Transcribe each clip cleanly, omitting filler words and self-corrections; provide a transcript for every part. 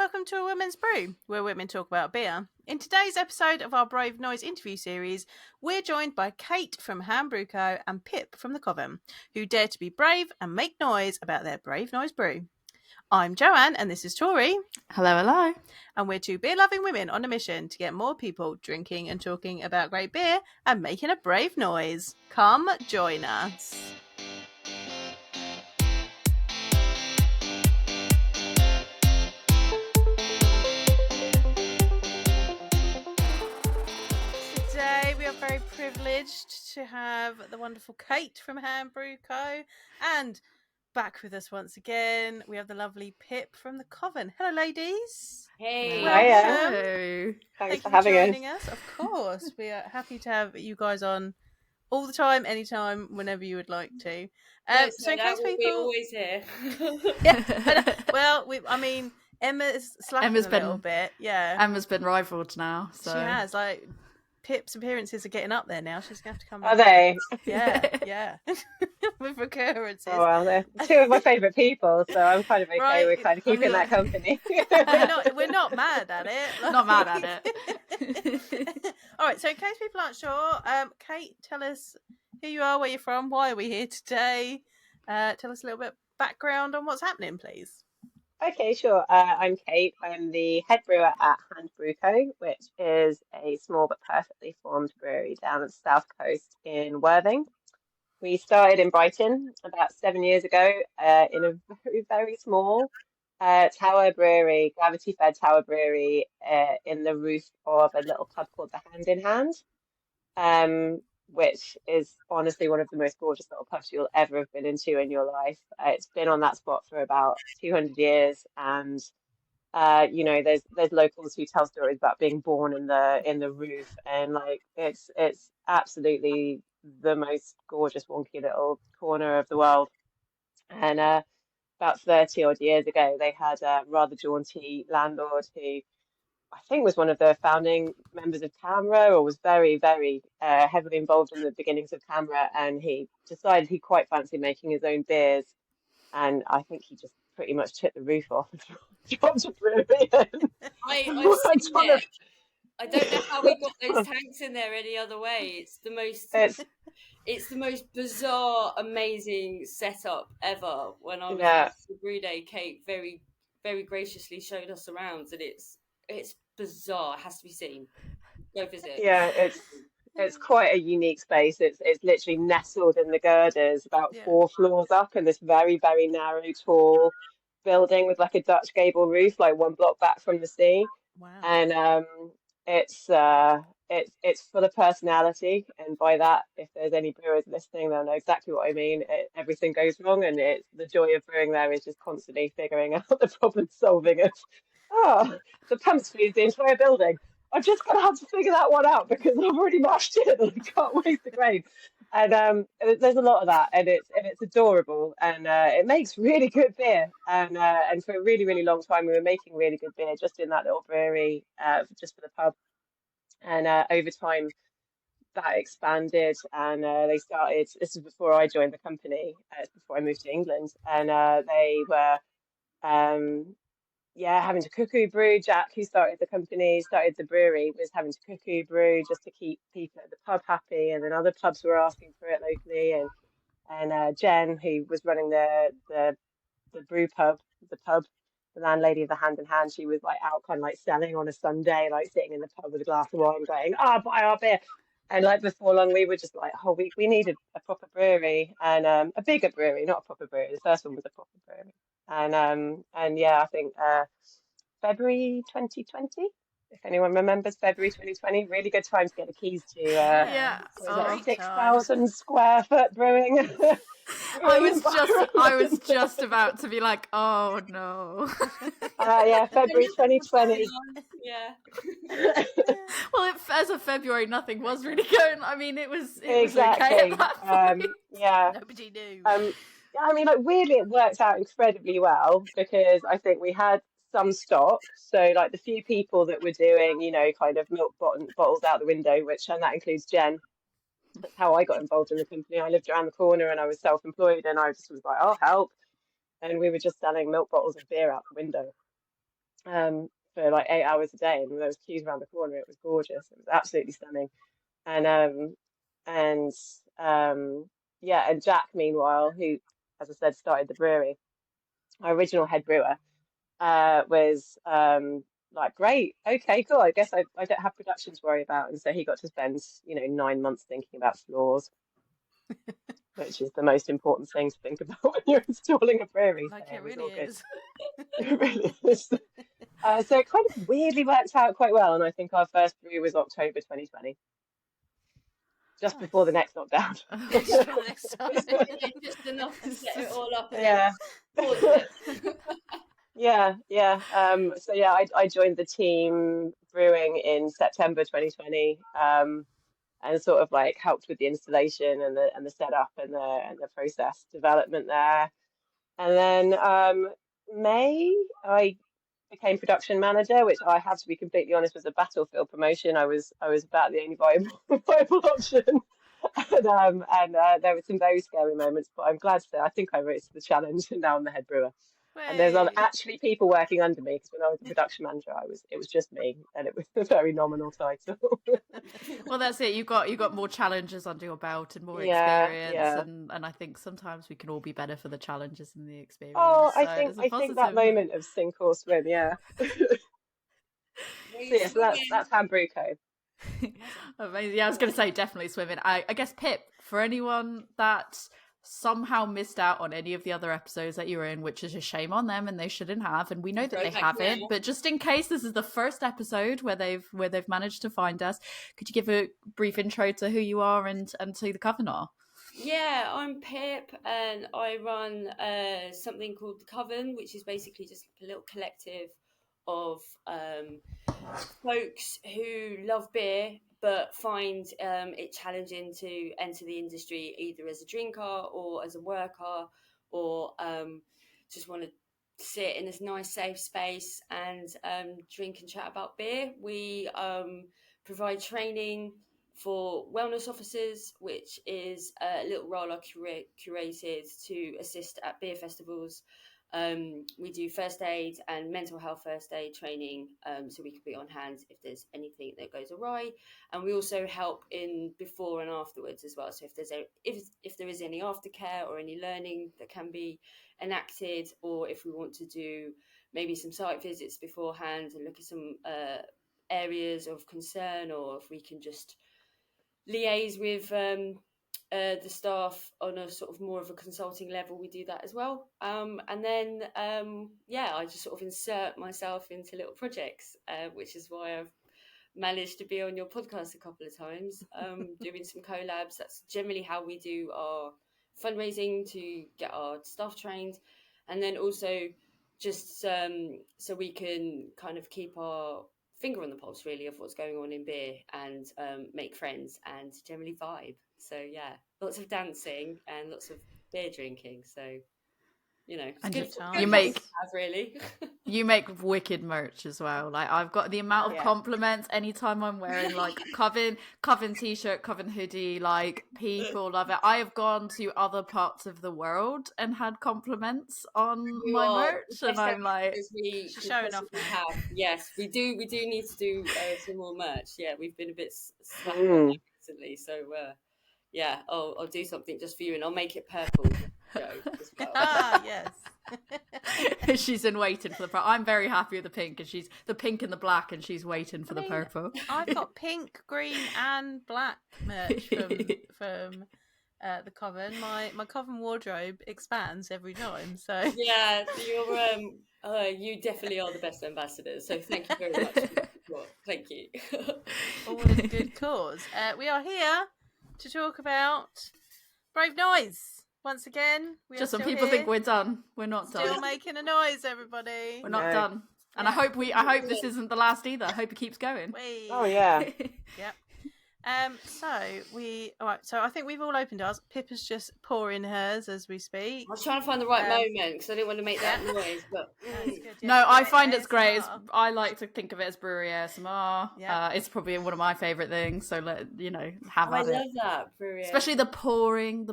welcome to A Women's Brew, where women talk about beer. In today's episode of our Brave Noise interview series, we're joined by Kate from Hand Brew Co and Pip from the Coven, who dare to be brave and make noise about their Brave Noise brew. I'm Joanne, and this is Tori. Hello, hello. And we're two beer-loving women on a mission to get more people drinking and talking about great beer and making a brave noise. Come join us. Today we are very privileged to have the wonderful Kate from Hand Brew Co. And back with us once again, we have the lovely Pip from the Coven. Hello, ladies. Hey. Welcome. Hello. Thanks for having joining us. Of course. We are happy to have you guys on all the time, anytime, whenever you would like to. So in case people... we're always here. Well, Emma's slacking a little bit. Yeah. Emma's been rivaled now. So. She has. Pip's appearances are getting up there now. She's going to have to come back. Are they? Yeah. With recurrences. Oh, well, they're two of my favourite people, so I'm kind of okay with kind of keeping that company. we're not mad at it. Not mad at it. All right, so in case people aren't sure, Kate, tell us who you are, where you're from, why are we here today? Tell us a little bit of background on what's happening, please. Okay, sure. I'm Kate. I'm the head brewer at Hand Brew Co, which is a small but perfectly formed brewery down at the south coast in Worthing. We started in Brighton about 7 years ago in a very, very small tower brewery, gravity-fed tower brewery in the roof of a little pub called the Hand in Hand, which is honestly one of the most gorgeous little pubs you'll ever have been into in your life. It's been on that spot for about 200 years, and there's locals who tell stories about being born in the roof, and it's absolutely the most gorgeous wonky little corner of the world. And about 30 odd years ago, they had a rather jaunty landlord who I think was one of the founding members of Camera, or was very, very heavily involved in the beginnings of Camera, and he decided he quite fancied making his own beers, and I think he just pretty much took the roof off and dropped a brewery in. I don't know how we got those tanks in there any other way. It's the most bizarre, amazing setup ever. When I was at the brew day, Kate very, very graciously showed us around, and it's bizarre. It has to be seen. Go visit. Yeah, it's quite a unique space. It's literally nestled in the girders, about 4 floors up, in this very, very narrow, tall building with like a Dutch gable roof, like 1 block back from the sea. Wow. And it's full of personality, and by that, if there's any brewers listening, they'll know exactly what I mean. Everything goes wrong, and the joy of brewing there is just constantly figuring out the problem solving of the pumps feed the entire building. I'm just gonna have to figure that one out because I've already mashed it and I can't waste the grain. And there's a lot of that, and it's adorable, and it makes really good beer. And for a really, really long time, we were making really good beer just in that little brewery, just for the pub. And over time, that expanded, and they started. This is before I joined the company. It's before I moved to England, and they were having to cuckoo brew. Jack, who started the brewery, was having to cuckoo brew just to keep people at the pub happy, and then other pubs were asking for it locally. And Jen, who was running the brew pub, the landlady of the Hand in Hand, she was like out kind of like selling on a Sunday, like sitting in the pub with a glass of wine, going, buy our beer. And like before long, we were just like, we needed a proper brewery, and a bigger brewery, not a proper brewery. The first one was a proper brewery. And yeah, I think February 2020, if anyone remembers February 2020, really good time to get the keys to 6,000 square foot brewing. I was just about to be like, oh no. February 2020. Yeah. Well, as of February, nothing was really going. I mean, it was okay at that point. Nobody knew. I mean, like, weirdly, it worked out incredibly well because I think we had some stock. So, like, the few people that were doing, kind of milk bottles out the window, and that includes Jen. That's how I got involved in the company. I lived around the corner and I was self-employed, and I just was like, I'll help. And we were just selling milk bottles of beer out the window. for like 8 hours a day, and there was queues around the corner. It was gorgeous. It was absolutely stunning. And and yeah, and Jack, meanwhile, who, as I said, started the brewery, our original head brewer, was like, great, okay, cool. I guess I don't have production to worry about. And so he got to spend, 9 months thinking about floors, which is the most important thing to think about when you're installing a brewery. Like So it was really all good. is. It really is. So it kind of weirdly worked out quite well. And I think our first brew was October 2020, just before the next lockdown. Just for the next time. Just enough to set it all up and Yeah. then pause it. Yeah. So yeah, I joined the team brewing in September 2020, and sort of like helped with the installation and the setup and the process development there. And then May, I became production manager, which I have to be completely honest was a battlefield promotion. I was about the only viable option. And there were some very scary moments, but I'm glad to say I think I rose to the challenge, and now I'm the head brewer. And there's Way. actually people working under me, because when I was the production manager, it was just me, and it was a very nominal title. Well, that's it. You got more challenges under your belt and more Yeah, experience, yeah. and I think sometimes we can all be better for the challenges and the experience. Oh, So there's a I think that positive. moment of sink or swim, yeah. So yeah, so that's Hand Brew Co. Amazing. Yeah, I was going to say definitely swimming. I guess, Pip, for anyone that somehow missed out on any of the other episodes that you were in, which is a shame on them, and they shouldn't have, and we know that Go they back haven't, now. but just in case this is the first episode where they've managed to find us, could you give a brief intro to who you are and to the Coven are? Yeah, I'm Pip, and I run something called the Coven, which is basically just a little collective of folks who love beer but find it challenging to enter the industry either as a drinker or as a worker, or just want to sit in this nice safe space and drink and chat about beer. We provide training for wellness officers, which is a little role I curated to assist at beer festivals. We do first aid and mental health first aid training, so we can be on hand if there's anything that goes awry, and we also help in before and afterwards as well. So if there is any aftercare or any learning that can be enacted, or if we want to do maybe some site visits beforehand and look at some areas of concern, or if we can just liaise with the staff on a sort of more of a consulting level, we do that as well. And then I just sort of insert myself into little projects, which is why I've managed to be on your podcast a couple of times, doing some collabs. That's generally how we do our fundraising to get our staff trained, and then also just so we can kind of keep our finger on the pulse really of what's going on in beer, and make friends and generally vibe. So yeah, lots of dancing and lots of beer drinking. So it's And good. you Good make to have, really. You make wicked merch as well. Like, I've got the amount of Yeah. compliments anytime I'm wearing like Coven t-shirt, Coven hoodie. Like, people love it. I have gone to other parts of the world and had compliments on my merch, and I'm like, she's showing off now. Have. Yes, we do. We do need to do some more merch. Yeah, we've been a bit slack on that recently. So yeah, I'll do something just for you, and I'll make it purple. Joe, as well. Ah, yes. she's in waiting for the I'm very happy with the pink, and she's the pink and the black, and she's waiting for the purple. I've got pink, green, and black merch from the Coven. My Coven wardrobe expands every time. So yeah, you definitely are the best ambassadors. So thank you very much for the support. Thank you. all in a good cause. We are here to talk about Brave Noise. Once again, just some people think we're done. We're not still done. making a noise, everybody. We're not done. And yeah. I hope this isn't the last either. I hope it keeps going. Oh yeah. Yep. So I think we've all opened ours. Pippa's just pouring hers as we speak. I was trying to find the right moment because I didn't want to make that noise. But That's good. No, I find it's great. ASMR. I like to think of it as brewery ASMR. Yeah. It's probably one of my favourite things. So have I at it. love that brewery, Especially the pouring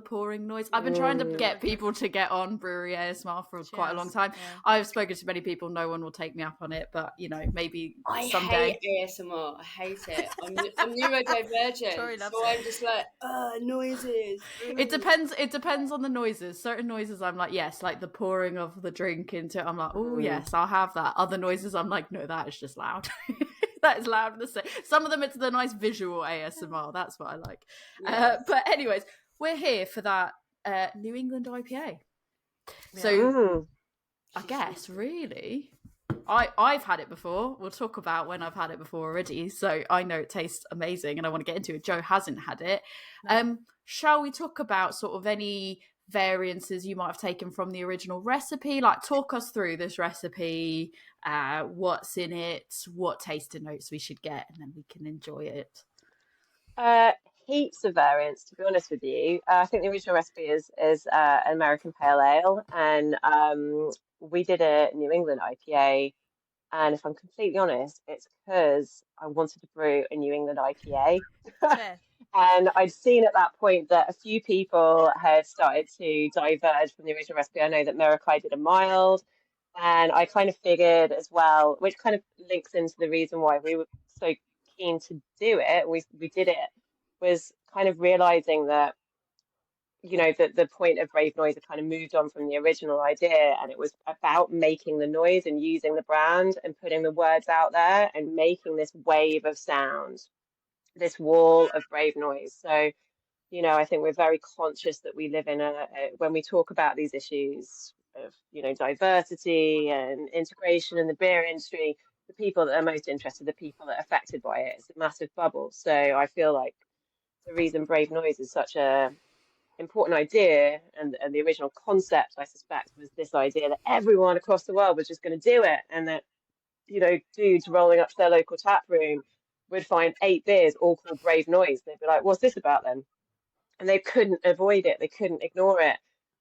noise. I've been trying to get people to get on brewery ASMR for quite a long time. Yeah. I've spoken to many people. No one will take me up on it, but maybe I someday. hate ASMR. I hate it. I'm neurodivergent, Tori loves so it. I'm just like, noises. It depends. It depends on the noises. Certain noises, I'm like, yes, like the pouring of the drink into it. I'm like, oh yes, I'll have that. Other noises, I'm like, no, that is just loud. That is loud. Some of them, it's the nice visual ASMR. That's what I like. Yes. But anyways, we're here for that New England IPA. Yeah. So I guess really, I've had it before. We'll talk about when I've had it before already. So I know it tastes amazing, and I want to get into it. Joe hasn't had it. No. Shall we talk about sort of any variances you might have taken from the original recipe? Like, talk us through this recipe, what's in it, what tasting notes we should get, and then we can enjoy it. Heaps of variants, to be honest with you. I think the original recipe is an American Pale Ale, and we did a New England IPA. And if I'm completely honest, it's because I wanted to brew a New England IPA. And I'd seen at that point that a few people had started to diverge from the original recipe. I know that Mirakai did a mild, and I kind of figured as well, which kind of links into the reason why we were so keen to do it. We did it, was kind of realizing that, the point of Brave Noise had kind of moved on from the original idea, and it was about making the noise and using the brand and putting the words out there and making this wave of sound, this wall of Brave Noise. So, I think we're very conscious that we live in when we talk about these issues of, diversity and integration in the beer industry, the people that are most interested, the people that are affected by it, it's a massive bubble. So I feel like the reason Brave Noise is such a important idea, and the original concept, I suspect, was this idea that everyone across the world was just going to do it, and that, dudes rolling up to their local tap room would find 8 beers all called Brave Noise. They'd be like, what's this about then? And they couldn't avoid it. They couldn't ignore it.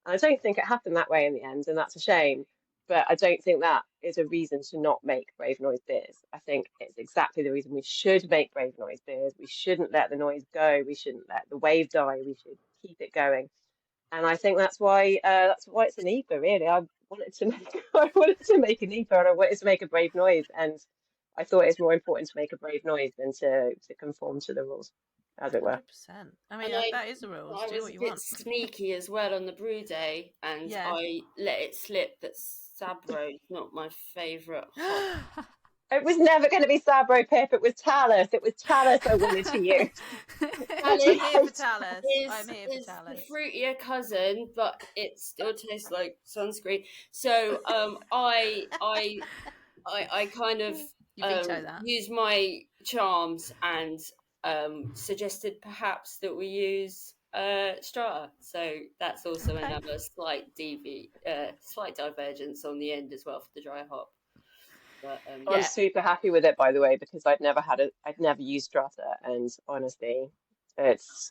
And I don't think it happened that way in the end, and that's a shame. But I don't think that is a reason to not make Brave Noise beers. I think it's exactly the reason we should make Brave Noise beers. We shouldn't let the noise go. We shouldn't let the wave die. We should keep it going. And I think that's why it's an IPA, really. I wanted to make an IPA, and I wanted to make a Brave Noise, and I thought it's more important to make a Brave Noise than to conform to the rules, as it were. 100%. I mean, that is the rules. I Do was what you a bit want. sneaky as well on the brew day, and I let it slip that Sabro is not my favourite hop. It was never going to be Sabro, Pip. It was Talus. It was Talus I wanted to use. I'm here for Talus. It's the fruitier cousin, but it still tastes like sunscreen. So I kind of used my charms and suggested perhaps that we use strata. So that's also another slight divergence on the end as well for the dry hop. But, I'm super happy with it, by the way, because I'd never used strata, and honestly, it's.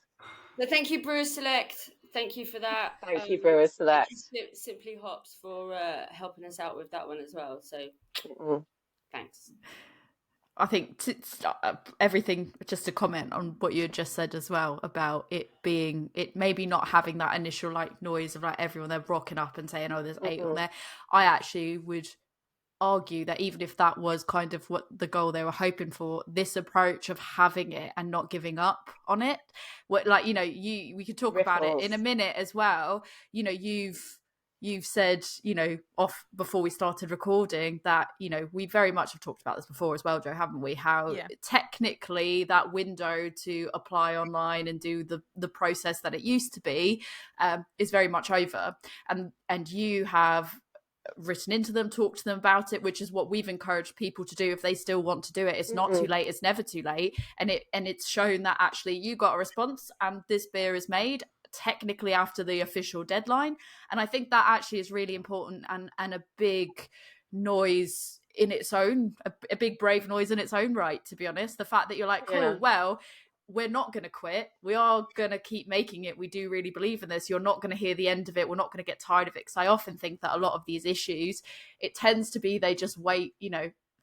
So thank you, Brewers Select. Thank you for that. Thank you, Brewers Select. Simply Hops for helping us out with that one as well. So thanks. I think everything, just to comment on what you had just said as well about it maybe not having that initial noise of everyone there rocking up and saying, oh, there's 8 on there. I actually would argue that even if that was kind of what the goal they were hoping for, this approach of having it and not giving up on it, we could talk about it in a minute as well. You've said, off before we started recording that, we very much have talked about this before as well, Joe, haven't we? How technically that window to apply online and do the process that it used to be is very much over. And you have written into them, talked to them about it, which is what we've encouraged people to do if they still want to do it. It's not too late, it's never too late. And it's shown that actually you got a response and this beer is made technically after the official deadline. And I think that actually is really important and a big noise in its own, a big brave noise in its own right, to be honest. The fact that you're like, cool, well, we're not going to quit. We are going to keep making it. We do really believe in this. You're not going to hear the end of it. We're not going to get tired of it. Because I often think that a lot of these issues, it tends to be they just wait,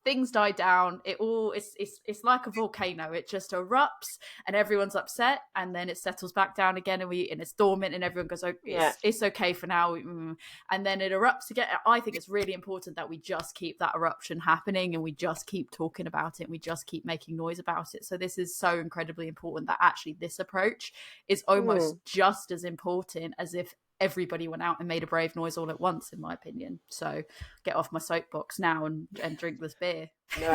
things die down. It's like a volcano. It just erupts and everyone's upset, and then it settles back down again, and it's dormant, and everyone goes, "Oh, it's okay for now," and then it erupts again. I think it's really important that we just keep that eruption happening, and we just keep talking about it, and we just keep making noise about it. So this is so incredibly important that actually this approach is almost just as important as if everybody went out and made a brave noise all at once, in my opinion. So get off my soapbox now and drink this beer. No,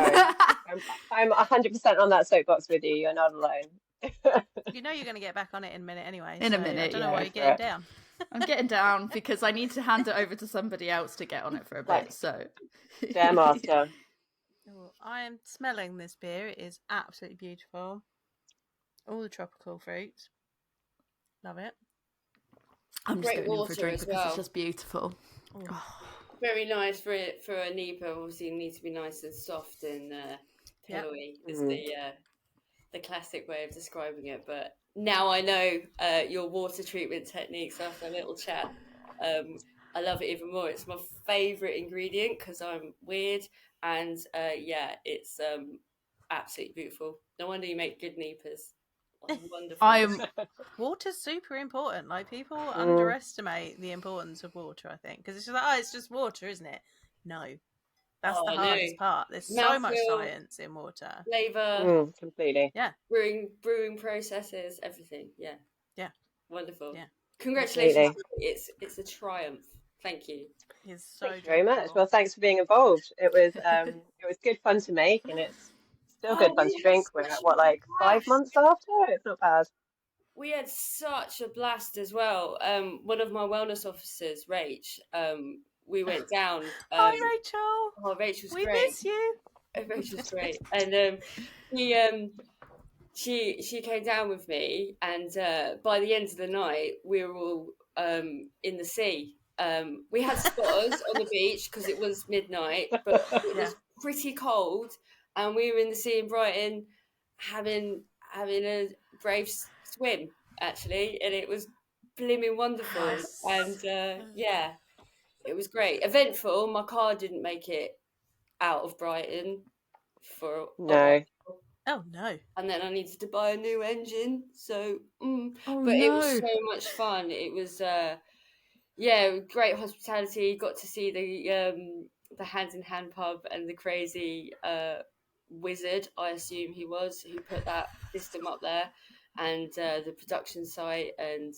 I'm 100% on that soapbox with you. You're not alone. You're going to get back on it in a minute anyway. In a minute, I don't know why you're getting down. I'm getting down because I need to hand it over to somebody else to get on it for a bit. So, Bear master. Oh, I am smelling this beer. It is absolutely beautiful. All the tropical fruits. Love it. I'm just going in for a drink because it's just beautiful. Oh. Very nice for a NEPA. Obviously, it needs to be nice and soft and pillowy. Is the classic way of describing it. But now I know your water treatment techniques after a little chat. I love it even more. It's my favourite ingredient because I'm weird, and it's absolutely beautiful. No wonder you make good NEPAs. Wonderful. Water's super important. Like, people underestimate the importance of water, I think, because it's just like, it's just water, isn't it? No, that's the hardest part. There's so much science in water. Flavour, completely. Yeah. Brewing processes, everything. Yeah. Wonderful. Yeah. Congratulations. It's a triumph. Thank you. Thank you very much. Well, thanks for being involved. It was good fun to make, and it's still good fun to drink. We're at 5 months after? It's not bad. We had such a blast as well. One of my wellness officers, Rach, we went down. Hi, Rachel. Oh, Rachel's we great. We miss you. Rachel's great. And she came down with me, and by the end of the night, we were all in the sea. We had spotters on the beach because it was midnight, but it was pretty cold, and we were in the sea in Brighton having a brave swim, actually, and it was blimmin' wonderful. And it was great. Eventful. My car didn't make it out of Brighton for a while. Oh no. And then I needed to buy a new engine, so it was so much fun. It was great hospitality. Got to see the Hand in Hand pub and the crazy wizard, I assume he was, who put that system up there, and the production site, and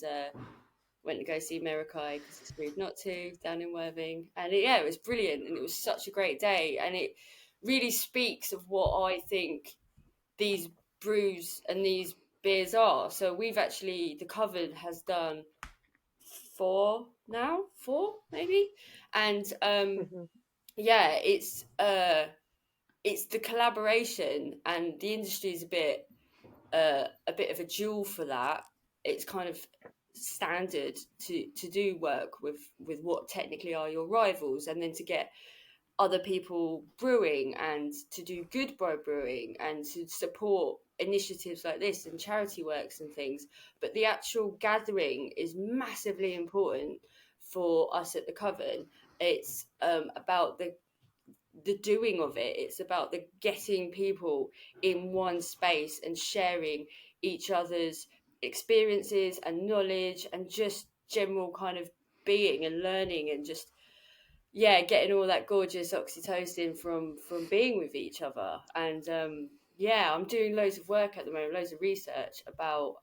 went to go see Mirakai because it's rude not to, down in Worthing. And it was brilliant, and it was such a great day, and it really speaks of what I think these brews and these beers are. So we've actually, the Coven has done 4 maybe, and it's the collaboration, and the industry is a bit of a jewel for that. It's kind of standard to do work with what technically are your rivals, and then to get other people brewing and to do good brewing and to support initiatives like this and charity works and things. But the actual gathering is massively important for us at the Coven. It's about the doing of it. It's about the getting people in one space and sharing each other's experiences and knowledge and just general kind of being and learning, and just getting all that gorgeous oxytocin from being with each other. And I'm doing loads of work at the moment, loads of research about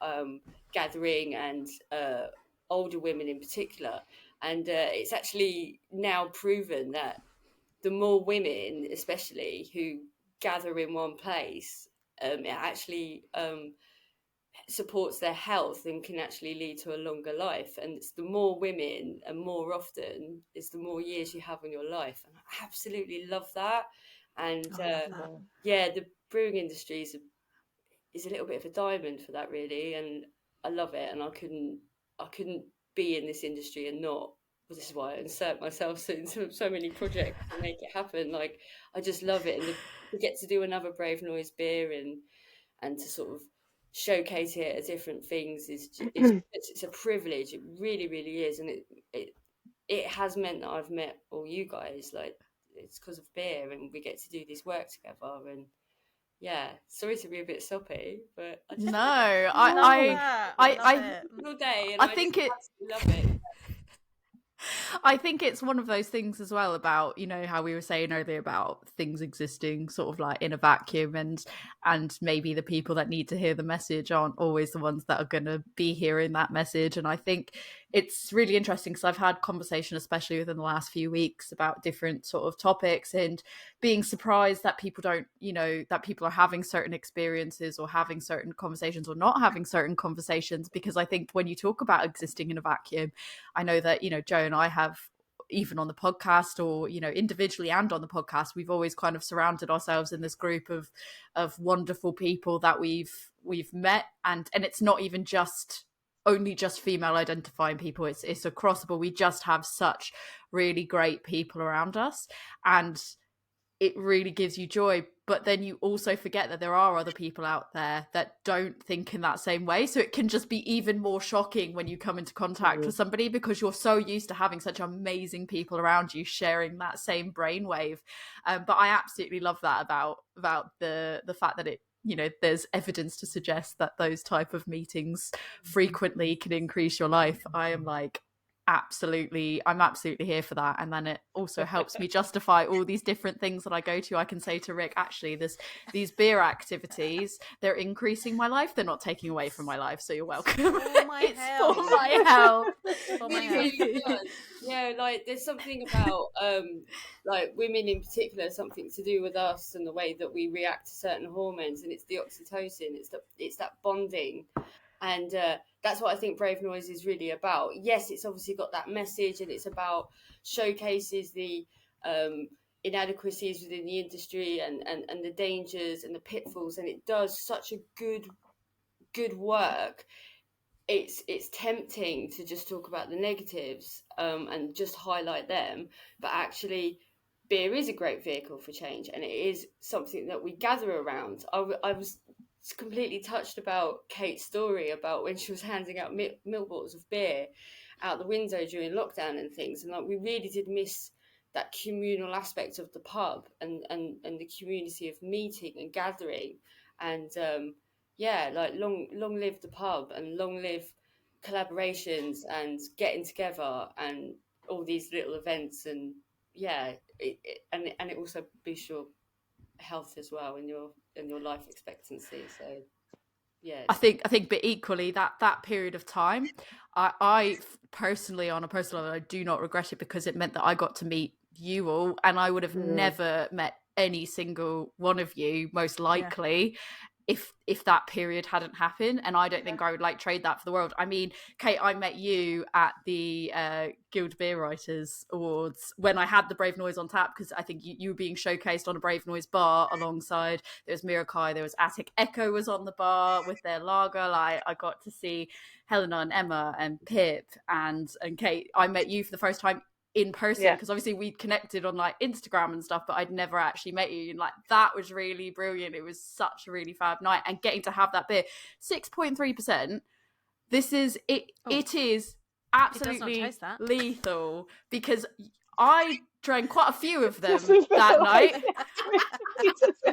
gathering and older women in particular. And it's actually now proven that the more women, especially, who gather in one place, it actually supports their health and can actually lead to a longer life. And it's the more women and more often, it's the more years you have in your life. And I absolutely love that. And the brewing industry is a little bit of a diamond for that, really. And I love it. And I couldn't be in this industry and not. Well, this is why I insert myself into so many projects to make it happen. Like, I just love it. And to get to do another Brave Noise beer and to sort of showcase it at different things it's a privilege. It really, really is, and it has meant that I've met all you guys. Like, it's because of beer, and we get to do this work together. And yeah, sorry to be a bit soppy, but I just No, I all day, and I think just love it. I think it's one of those things as well about, how we were saying earlier about things existing sort of like in a vacuum, and maybe the people that need to hear the message aren't always the ones that are going to be hearing that message. And I think it's really interesting because I've had conversation, especially within the last few weeks, about different sort of topics, and being surprised that people don't, that people are having certain experiences or having certain conversations or not having certain conversations. Because I think when you talk about existing in a vacuum, I know that, Joe and I have, even on the podcast or, individually and on the podcast, we've always kind of surrounded ourselves in this group of wonderful people that we've met. And it's not even only just female identifying people. It's across the board. We just have such really great people around us, and it really gives you joy. But then you also forget that there are other people out there that don't think in that same way. So it can just be even more shocking when you come into contact with somebody, because you're so used to having such amazing people around you sharing that same brainwave. But I absolutely love that about the fact that there's evidence to suggest that those type of meetings frequently can increase your life. I'm absolutely here for that. And then it also helps me justify all these different things that I go to. I can say to Rick, actually, these beer activities, they're increasing my life, they're not taking away from my life, so you're welcome. For my health. For my health. For my It health. really does. Yeah, like there's something about like women in particular, something to do with us and the way that we react to certain hormones, and it's the oxytocin, it's that bonding. And that's what I think Brave Noise is really about. Yes, it's obviously got that message, and it's about showcases the inadequacies within the industry and the dangers and the pitfalls, and it does such a good work. It's tempting to just talk about the negatives and just highlight them, but actually beer is a great vehicle for change, and it is something that we gather around. I was completely touched about Kate's story about when she was handing out milk bottles of beer out the window during lockdown and things, and like we really did miss that communal aspect of the pub and the community of meeting and gathering. And yeah, like long live the pub, and long live collaborations and getting together and all these little events. And yeah, and it also boosts your health as well in your life expectancy. So yeah, I think, but equally that period of time, I personally, on a personal level, I do not regret it, because it meant that I got to meet you all, and I would have never met any single one of you, most likely, if that period hadn't happened. And I don't think I would trade that for the world. I mean, Kate, I met you at the Guild Beer Writers Awards when I had the Brave Noise on tap, because I think you were being showcased on a Brave Noise bar alongside, there was Mirakai, there was Attic Echo was on the bar with their lager. I got to see Helena and Emma and Pip and Kate. I met you for the first time in person, because obviously we'd connected on Instagram and stuff, but I'd never actually met you, and that was really brilliant. It was such a really fab night, and getting to have that beer, 6.3%. This is it. It is absolutely lethal, because I drank quite a few of them that night.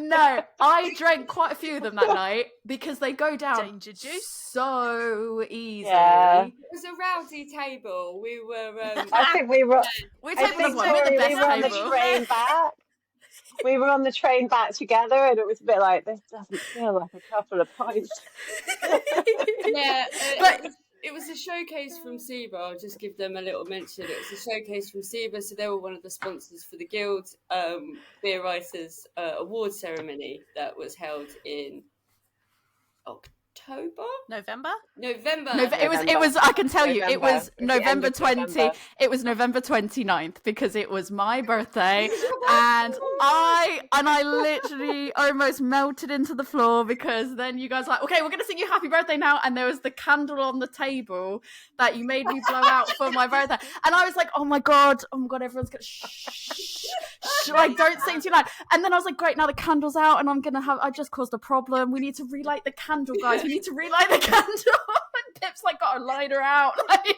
No, I drank quite a few of them that night, because they go down so easily. Yeah. It was a rowdy table. We were. I think we were. We're I think Tori, we were on the train back. We were on the train back together, and it was a bit like, this doesn't feel like a couple of pints. Yeah, but it was a showcase from SEBA. I'll just give them a little mention. It was a showcase from SEBA, so they were one of the sponsors for the Guild Beer Writers Award ceremony that was held in November. It was. I can tell you, it was November 20. It was November 29th, because it was my birthday, and I literally almost melted into the floor, because then you guys were like, okay, we're gonna sing you happy birthday now, and there was the candle on the table that you made me blow out for my birthday, and I was like, oh my god, everyone's gonna shh, don't sing too loud. And then I was like, great, now the candle's out, and I just caused a problem. We need to relight the candle, guys. guys, we need to relight the candle. And Pip's like got a lighter out. Like,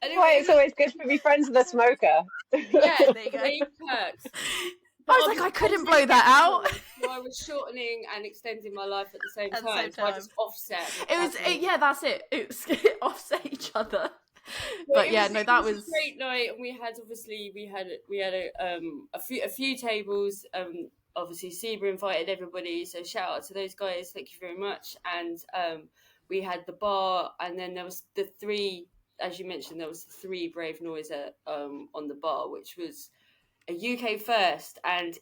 That's why it's always good to be friends with a smoker. Yeah, There you go. perks. I was like, I couldn't blow that out. So I was shortening and extending my life at the same At the time. same So I time. just offset. It was, yeah, that's it. It was offset each other. But it yeah, was, no, it that was was a great night, and we had a few tables. Obviously, Seba invited everybody, so shout out to those guys. Thank you very much. And we had the bar, and then there was the three, as you mentioned, there was the three Brave Noiser on the bar, which was a UK first, and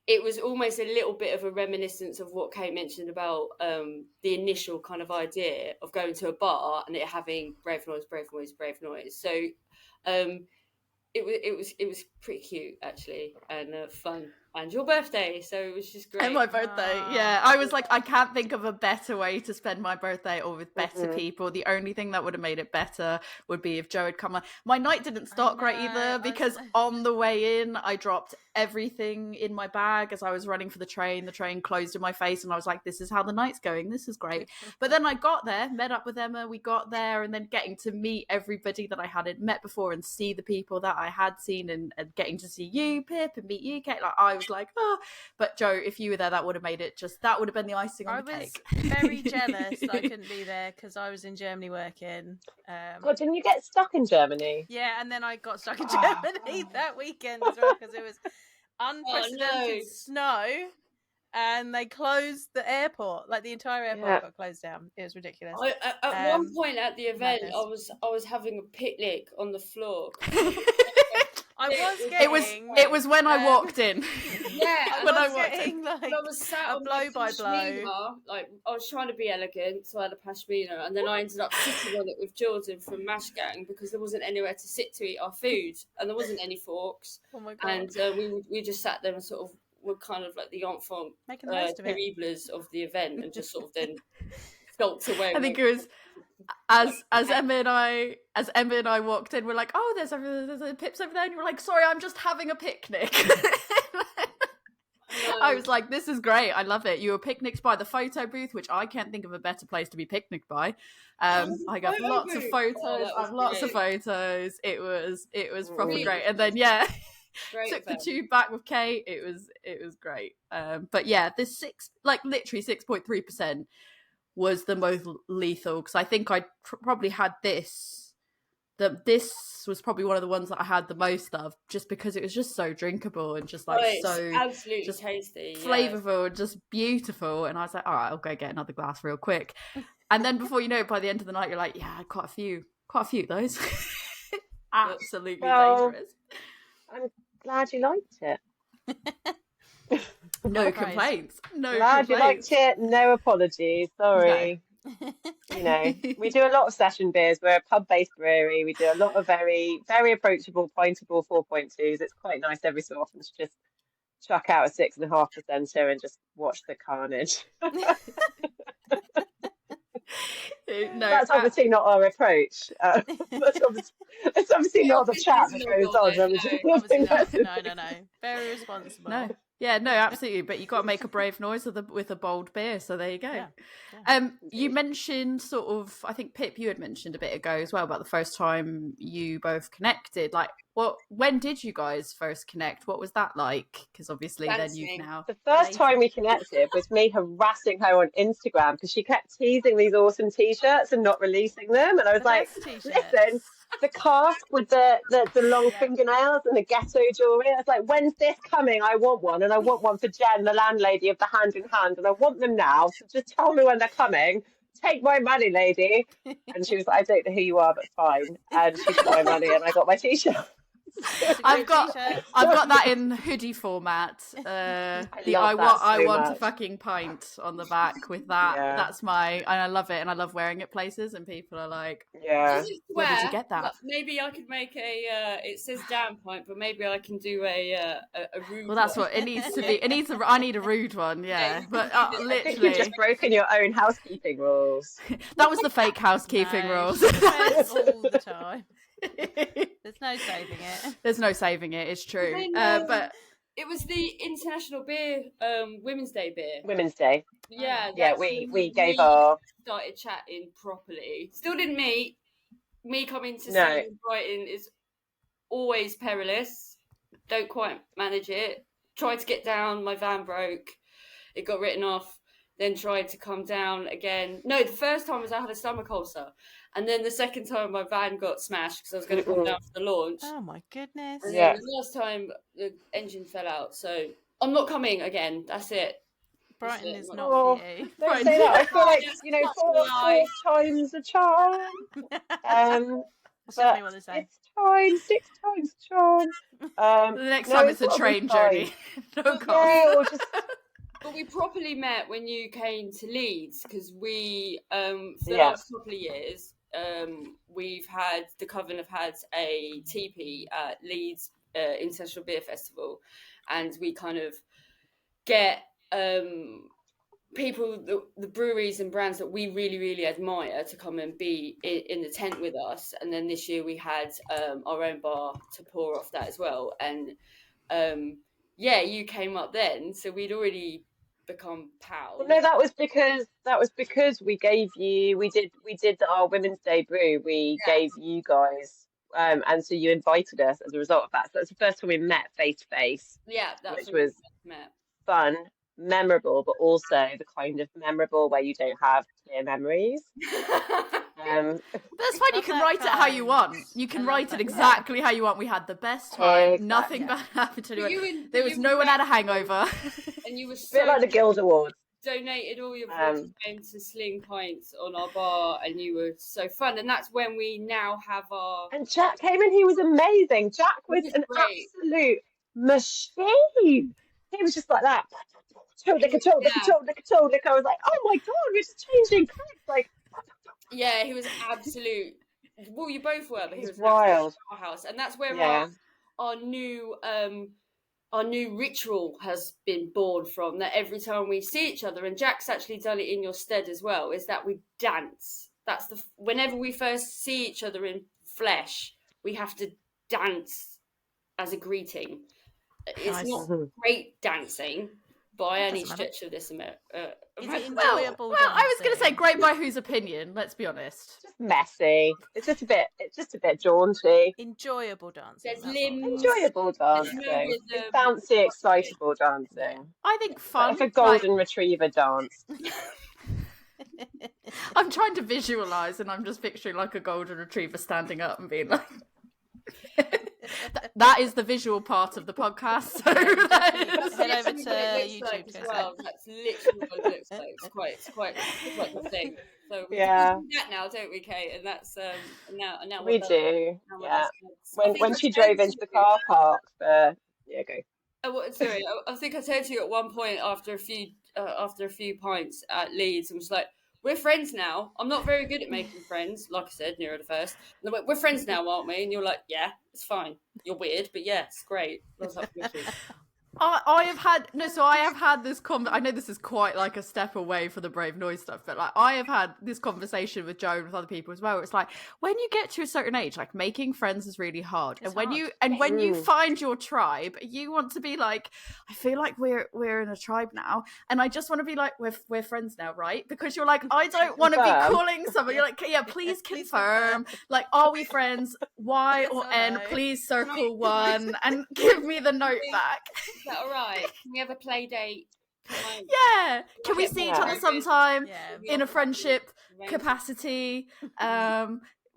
it was almost a little bit of a reminiscence of what Kate mentioned about the initial kind of idea of going to a bar and it having Brave Noise, Brave Noise, Brave Noise. So it was pretty cute actually, and fun. And your birthday, so it was just great. and my birthday. Yeah, I was like, I can't think of a better way to spend my birthday or with better people. The only thing that would have made it better would be if Joe had come on. My night didn't start great either because on the way in, I dropped everything in my bag as I was running for the train. The train closed in my face, and I was like, this is how the night's going. This is great. But then I got there, met up with Emma. We got there, and then getting to meet everybody that I hadn't met before and see the people that I had seen, and getting to see you, Pip, and meet you, Kate. Like, I was like, oh. But Joe, if you were there, that would have made it that would have been the icing on the cake. I was very jealous that I couldn't be there because I was in Germany working. God, didn't you get stuck in Germany? Yeah, and then I got stuck in Germany that weekend as well because it was unprecedented snow, and they closed the airport. Like the entire airport got closed down. It was ridiculous. At one point at the event, madness. I was having a picnic on the floor. I was getting. It was when I walked in. Yeah, when I was getting like I was sat on blow by blow. Like I was trying to be elegant, so I had a pashmina, and then I ended up sitting on it with Jordan from Mash Gang because there wasn't anywhere to sit to eat our food, and there wasn't any forks. Oh my God. And we just sat there and sort of were kind of like the enfant terribles of the event, and just sort of then skulked away. I think it was. As Emma and I walked in, we're like, oh, there's a Pips over there, and you're like, sorry, I'm just having a picnic. I was like, this is great, I love it. You were picnicked by the photo booth, which I can't think of a better place to be picnicked by. I got lots of photos. Lots of photos. It was proper great. And then took the tube back with Kate. It was great. But yeah, this literally 6.3%. was the most lethal, because I think I probably had this was probably one of the ones that I had the most of, just because it was just so drinkable and just like so absolutely just tasty, flavorful and just beautiful. And I was like, all right, I'll go get another glass real quick. And then before you know it, by the end of the night, you're like, yeah, quite a few of those. Absolutely dangerous. I'm glad you liked it. No complaints. Glad you liked it. No apologies. Sorry. No. You know, we do a lot of session beers. We're a pub-based brewery. We do a lot of very, very approachable, pintable 4.2s. It's quite nice every so often to just chuck out a 6.5% and just watch the carnage. That's obviously not our approach. That's obviously not the chat that goes on. No. Very responsible. No. Yeah, no, absolutely. But you got to make a brave noise with a bold beer. So there you go. Yeah. You mentioned sort of, I think Pip, you had mentioned a bit ago as well about the first time you both connected. Like, when did you guys first connect? What was that like? Because obviously then you've now. The first time we connected was me harassing her on Instagram because she kept teasing these awesome t-shirts and not releasing them. And I was like, listen, the cask with the long fingernails and the ghetto jewellery. I was like, when's this coming? I want one. And I want one for Jen, the landlady of the Hand in Hand. And I want them now. So just tell me when they're coming. Take my money, lady. And she was like, I don't know who you are, but fine. And she took my money and I got my t-shirt. I've got that in hoodie format. I want a fucking pint on the back with that. Yeah. That's and I love it, and I love wearing it places, and people are like, yeah, where did you get that? Maybe I could make it says damn pint, but maybe I can do a rude. Well, that's what it needs to be. I need a rude one, yeah. But literally, I think you've just broken your own housekeeping rules. That was the fake housekeeping rules. All the time. There's no saving it. There's no saving it. It's true. But It was the International Beer Women's Day beer. Women's Day. Yeah, Yeah, that's when we gave really our started chatting properly. Still didn't meet. Me coming to No. see in Brighton is always perilous. Don't quite manage it. Tried to get down, my van broke. It got written off. Then tried to come down again. No, the first time was I had a stomach ulcer. And then the second time my van got smashed because I was going to come down for the launch. Oh my goodness. And then the last time the engine fell out. So I'm not coming again. That's it. Brighton is not for you. Don't say that. I feel like, you know, four times a charm. But what they say. 6 times a charm. The next time it's a train journey. No car. But we properly met when you came to Leeds because we, for the last couple of years, the Coven have had a teepee at Leeds International Beer Festival, and we kind of get people, the breweries and brands that we really, really admire to come and be in the tent with us. And then this year we had our own bar to pour off that as well. And you came up then, so we'd already become pals. Well, no, that was because we did our Women's Day brew. We gave you guys, and so you invited us as a result of that. So that's the first time we met face to face. Yeah, that's which was fun, memorable, but also the kind of memorable where you don't have clear memories. That's fine. You can write it how you want. You can write it exactly how you want. We had the best time. Exactly. Nothing bad happened to anyone. There was no one had a hangover. And you were a bit like the Guild Awards. Donated all your time to Sling Pints on our bar, and you were so fun. And that's when we now have our. And Jack came in. He was amazing. Jack was an absolute machine. He was just like that. Toe liquor. I was like, oh my god, we're just changing clicks. Like. Yeah, he was absolute. Well, you both were, but he was wild. House, and that's where our new ritual has been born from. That every time we see each other, and Jack's actually done it in your stead as well, is that we dance. That's whenever we first see each other in flesh, we have to dance as a greeting. It's not great dancing by any stretch of this amount. Is it enjoyable? Well, I was going to say great by whose opinion? Let's be honest. Just messy. It's just a bit jaunty. Enjoyable dancing. There's limbs. Enjoyable dancing. It's bouncy, excitable dancing. I think fun. Like a golden retriever dance. I'm trying to visualise, and I'm just picturing like a golden retriever standing up and being like. That is the visual part of the podcast. So head over to YouTube as well. That's literally what it looks like. It's quite the thing. So we do that now, don't we, Kate? And that's now we do. Yeah. When she drove into the car park for go. Sorry, I think I said to you at one point after a few pints at Leeds, and was like, we're friends now. I'm not very good at making friends, like I said, Nero the first. And we're friends now, aren't we? And you're like, yeah, it's fine. You're weird, but yeah, it's great. I have had this I know this is quite like a step away from the Brave Noise stuff, but like I have had this conversation with Joan, with other people as well. It's like when you get to a certain age, like making friends is really hard. It's when you find your tribe, you want to be like, I feel like we're in a tribe now, and I just want to be like, we're friends now, right? Because you're like, I don't want to be calling someone. You're like, yeah, please confirm. Like, are we friends? Y or N? Please circle 1 and give me the note back. Is that all right? Can we have a play date? Yeah. Can we see each other sometime in a friendship capacity?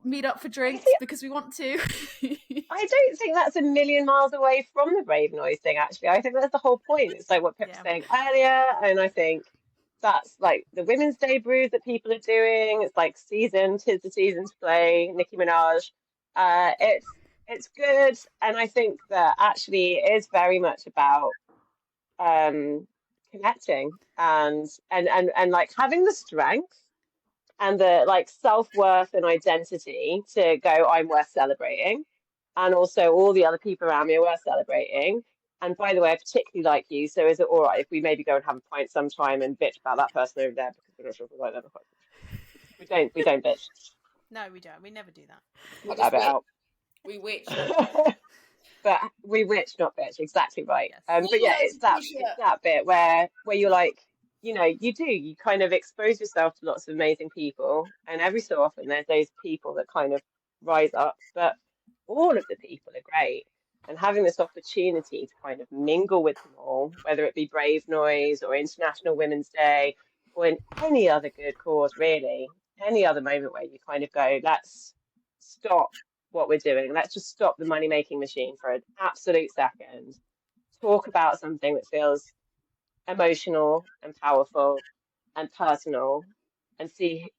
Meet up for drinks because we want to. I don't think that's a million miles away from the Brave Noise thing, actually. I think that's the whole point. It's like what Pip was saying earlier, and I think that's like the Women's Day brews that people are doing. It's like tis the season to play Nicki Minaj. It's good, and I think that actually it is very much about connecting and like having the strength and the like self-worth and identity to go, I'm worth celebrating, and also all the other people around me are worth celebrating. And by the way, I particularly like you, so is it all right if we maybe go and have a pint sometime and bitch about that person over there because we're not sure if we like them? We don't bitch. No, we don't. We never do that. Cut that bit out. We witch. but we witch, not bitch. Exactly right. Yes. But yeah, it's that bit where you're like, you kind of expose yourself to lots of amazing people, and every so often there's those people that kind of rise up, but all of the people are great. And having this opportunity to kind of mingle with them all, whether it be Brave Noise or International Women's Day or in any other good cause, really, any other moment where you kind of go, let's stop what we're doing. Let's just stop the money making machine for an absolute second. Talk about something that feels emotional and powerful and personal, and see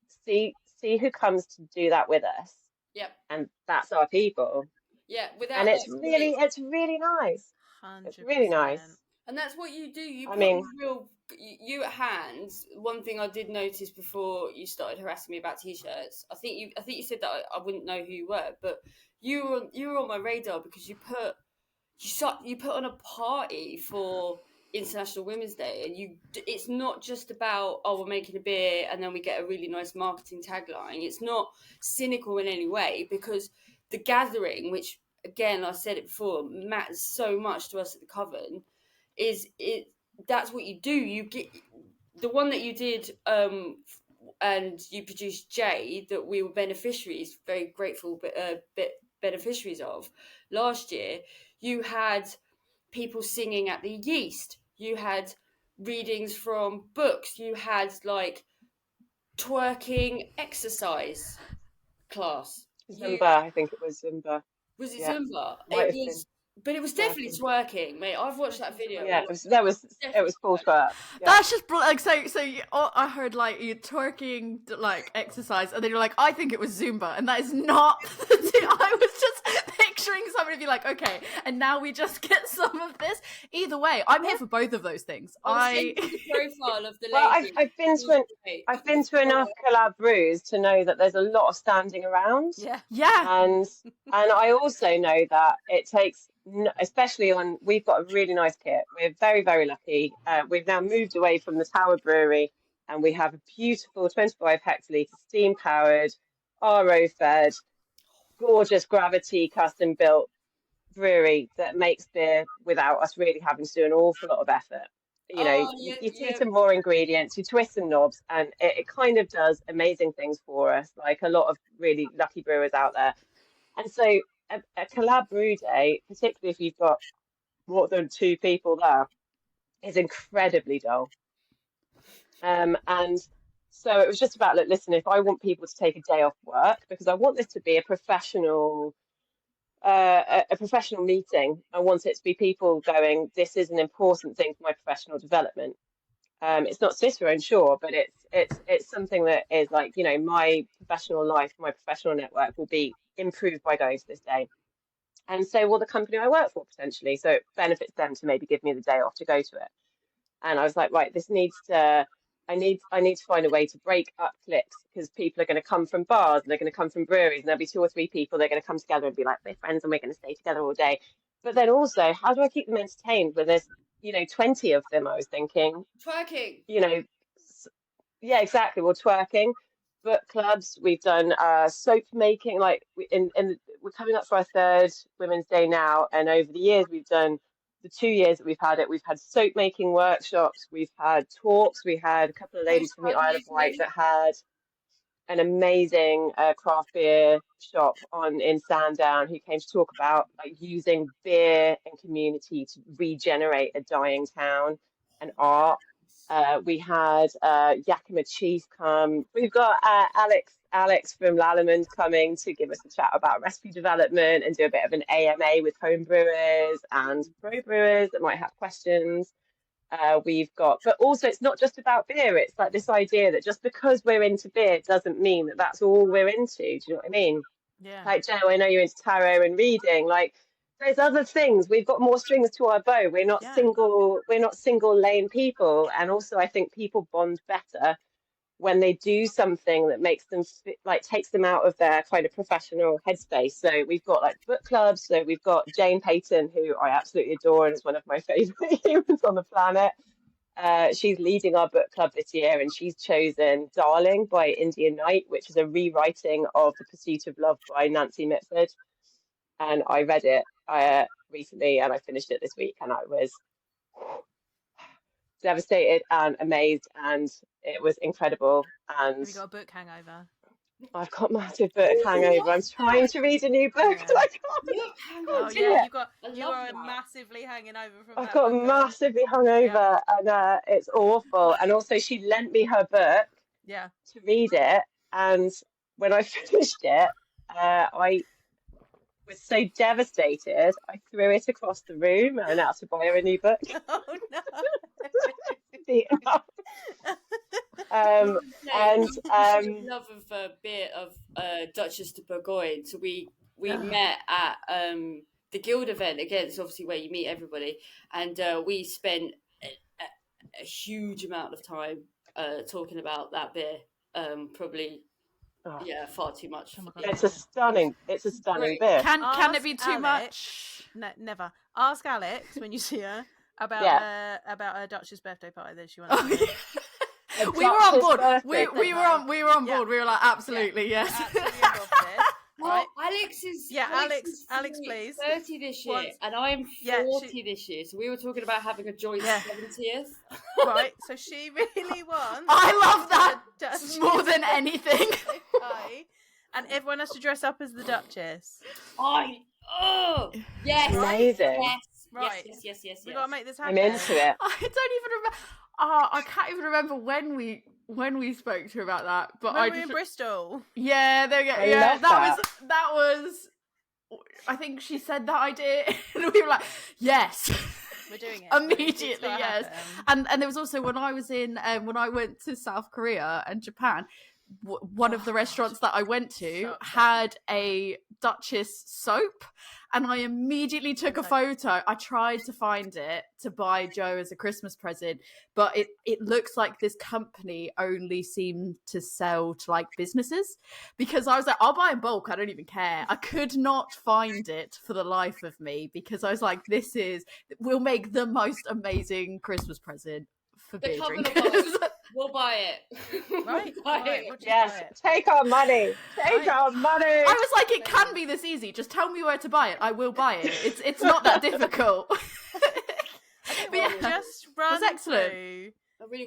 who comes to do that with us. Yep. And that's our people. Yeah. Without And it's that, really nice. 100%. It's really nice. and that's what you do. You I put mean, you at Hand. One thing I did notice before you started harassing me about t-shirts. I think you said that I wouldn't know who you were, but you were on my radar because you put on a party for International Women's Day, and it's not just about, oh, we're making a beer and then we get a really nice marketing tagline. It's not cynical in any way, because the gathering, which again I said it before, matters so much to us at the Coven, that's what you do. You get the one that you did, and you produced Jay, that we were beneficiaries, very grateful, beneficiaries of last year. You had people singing at the Yeast. You had readings from books. You had like twerking exercise class. Zumba, I think it was Zumba. Was it Yeah, Zumba? might It have been was, but it was definitely twerking, mate. I've watched that video. Yeah, it was full twerk. Yeah. That's just like I heard like you twerking like exercise, and then you're like, I think it was Zumba, and that is not. I was just picturing somebody be like, okay, and now we just get some of this. Either way, I'm here for both of those things. The profile of the lady. Well, I've been to enough collab brews to know that there's a lot of standing around. Yeah. And I also know that it takes, especially we've got a really nice kit. We're very, very lucky. We've now moved away from the Tower Brewery, and we have a beautiful 25 hectolitre steam powered, RO fed, gorgeous Gravity custom built brewery that makes beer without us really having to do an awful lot of effort. You see some more ingredients, you twist some knobs, and it kind of does amazing things for us, like a lot of really lucky brewers out there. And so a collab brew day, particularly if you've got more than 2 people there, is incredibly dull. And so it was just about, look, listen, if I want people to take a day off work, because I want this to be a professional meeting. I want it to be people going, this is an important thing for my professional development. It's not Cicero, sure, but it's something that is like, my professional life, my professional network will be improved by going to this day. And so will the company I work for, potentially. So it benefits them to maybe give me the day off to go to it. And I was like, right, I need to find a way to break up cliques, because people are going to come from bars and they're going to come from breweries, and there'll be 2 or 3 people. They're going to come together and be like, we're friends and we're going to stay together all day. But then also, how do I keep them entertained when there's 20 of them? I was thinking twerking. Yeah, exactly. Well, twerking, book clubs. We've done soap making. Like we're coming up for our 3rd Women's Day now, and over the years we've done. The 2 years that we've had it, we've had soap making workshops, we've had talks, we had a couple of ladies from the Isle of Wight that had an amazing craft beer shop in Sandown, who came to talk about like using beer and community to regenerate a dying town and art. We had Yakima Chief come. We've got Alex from Lallemond coming to give us a chat about recipe development and do a bit of an AMA with home brewers and pro brewers that might have questions. But also it's not just about beer. It's like this idea that just because we're into beer doesn't mean that that's all we're into. Do you know what I mean? Yeah. Like, Jo, I know you're into tarot and reading. Like, there's other things. We've got more strings to our bow. We're not single lane people. And also I think people bond better when they do something that makes them takes them out of their kind of professional headspace. So we've got like book clubs. So we've got Jane Payton, who I absolutely adore and is one of my favorite humans on the planet. She's leading our book club this year, and she's chosen Darling by Indian Night, which is a rewriting of The Pursuit of Love by Nancy Mitford. And I read it recently, and I finished it this week, and I was devastated and amazed, and it was incredible. And Have you got a book hangover? I've got massive book hangover. I'm trying to read a new book, and I can't do it. You are massively hanging over from I've that got book. massively hungover, and it's awful. And also, she lent me her book to read it, and when I finished it, I was so devastated, I threw it across the room and had to buy her a new book. Oh no! Love of a bit of Duchess de Bourgogne. So we met at the Guild event again. It's obviously where you meet everybody, and we spent a huge amount of time talking about that beer. Probably. Yeah, far too much. Oh it's a stunning beer. Can it be too much? No, never. Ask Alex when you see her about her Dutch's birthday party that she wants to do. We were on board. We were on board. We were like, absolutely, yes. Absolutely on board for this. Well, Alex is Alex, please. 30 this year, and I'm 40 this year. So we were talking about having a joint 70th. Right. So she really wants. I love that more than anything. And everyone has to dress up as the Duchess. Yes, amazing. Yes, right. Yes. We gotta make this happen. I'm into it. I don't even remember. I can't even remember when we spoke to her about that. But we were in Bristol. Yeah, there we go. Yeah, that was. I think she said that idea, and we were like, yes. We're doing it immediately. Yes, and there was also when I was in when I went to South Korea and Japan. One of the restaurants that I went to had a Duchess soap, and I immediately took a photo. I tried to find it to buy Joe as a Christmas present, but it looks like this company only seemed to sell to like businesses, because I was like, I'll buy in bulk, I don't even care. I could not find it for the life of me, because I was like, we'll make the most amazing Christmas present for beer drinkers. We'll buy it. Right. Yes. Take our money. Our money. I was like, it can be this easy. Just tell me where to buy it. I will buy it. It's not that difficult. We'll just run excellent. through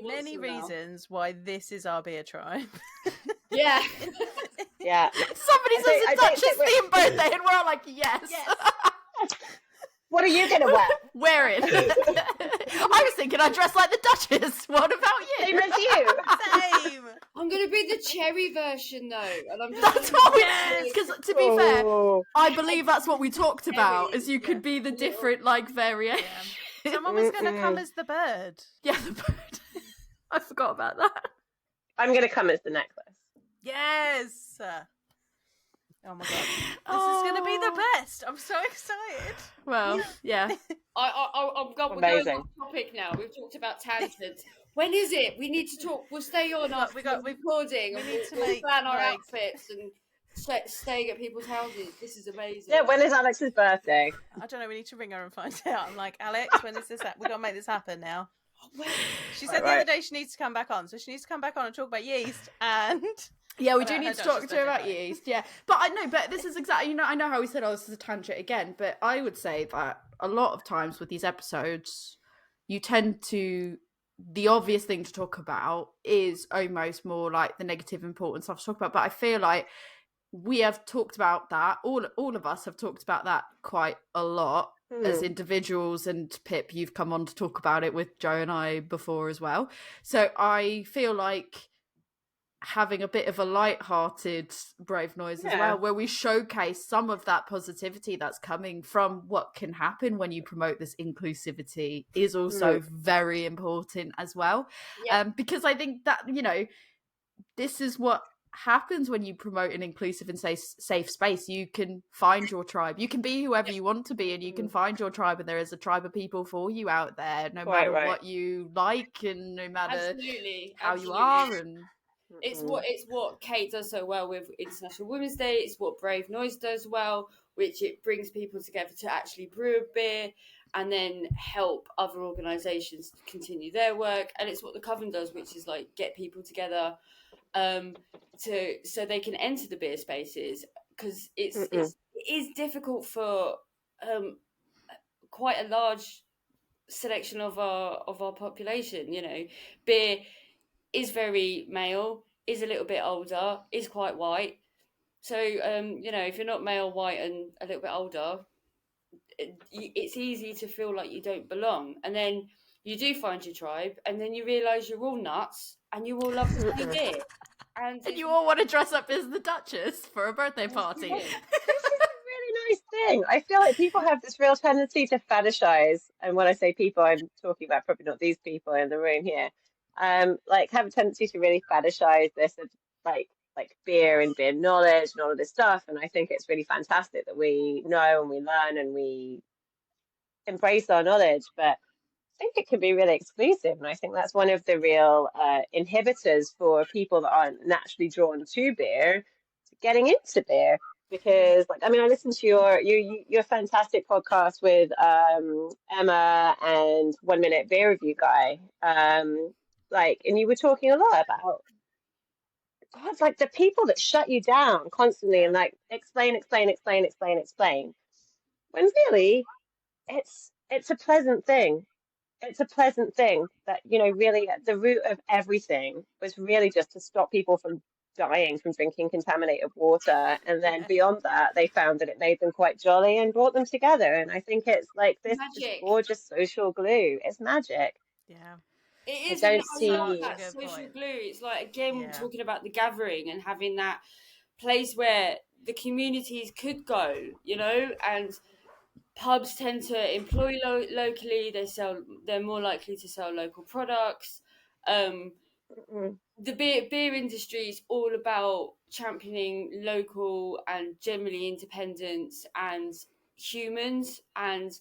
many reasons why this is our beer tribe. Yeah. Somebody says a Duchess themed birthday, and we're all like, yes. What are you going to wear? Wear it. I was thinking I'd dress like the Duchess. What about you? Same as you. Same. I'm going to be the cherry version, though. And I'm just that's what because to be fair, I believe that's what we talked about, is you could be the different, like, variation. Yeah. Someone was going to come as the bird. Yeah, the bird. I forgot about that. I'm going to come as the necklace. Yes. Oh my god, this is going to be the best! I'm so excited. Well, yeah. We're going off topic now. We've talked about tangents. When is it? We need to talk. We'll stay on after recording. We need to plan our outfits and staying at people's houses. This is amazing. Yeah, when is Alex's birthday? I don't know. We need to ring her and find out. I'm like, Alex, when is this? We got to make this happen now. She said the other day she needs to come back on, so she needs to come back on and talk about yeast and. Yeah, we do need to talk to her about yeast. Yeah, but I know. But this is exactly. I know how we said, this is a tangent again. But I would say that a lot of times with these episodes, you tend to. The obvious thing to talk about is almost more like the negative, important stuff to talk about. But I feel like we have talked about that. All of us have talked about that quite a lot as individuals. And Pip, you've come on to talk about it with Joe and I before as well. So I feel like having a bit of a light-hearted Brave Noise as well, where we showcase some of that positivity that's coming from what can happen when you promote this inclusivity is also very important as well. Because I think that, this is what happens when you promote an inclusive and safe space. You can find your tribe. You can be whoever you want to be, and you can find your tribe, and there is a tribe of people for you out there, no matter what you like, and no matter how you are. And it's what Kate does so well with International Women's Day. It's what Brave Noise does well, which it brings people together to actually brew a beer and then help other organisations continue their work. And it's what the Coven does, which is like get people together so they can enter the beer spaces, because it is difficult for quite a large selection of our population. You know, beer is very male, is a little bit older, is quite white. So you know, if you're not male, white, and a little bit older, it's easy to feel like you don't belong. And then you do find your tribe, and then you realise you're all nuts, and you all love the same beer. And And you all want to dress up as the Duchess for a birthday party. This is a really nice thing. I feel like people have this real tendency to fetishize, and when I say people, I'm talking about probably not these people in the room here. Like have a tendency to really fetishize this, like beer and beer knowledge and all of this stuff. And I think it's really fantastic that we know and we learn and we embrace our knowledge, but I think it can be really exclusive, and I think that's one of the real inhibitors for people that aren't naturally drawn to beer, to getting into beer. Because, like, I mean, I listened to your fantastic podcast with Emma and 1 Minute Beer Review Guy, like, and you were talking a lot about God, like the people that shut you down constantly and like explain, explain, explain, explain, explain. When really, it's a pleasant thing. It's a pleasant thing that, you know, really at the root of everything was really just to stop people from dying from drinking contaminated water. And then beyond that, they found that it made them quite jolly and brought them together. And I think it's like this gorgeous social glue. It's magic. Yeah. It is. I don't I love see. that social glue. It's like, again, Yeah. talking about the gathering and having that place where the communities could go, you know, and pubs tend to employ locally. They're more likely to sell local products. The beer industry is all about championing local and generally independent and humans. And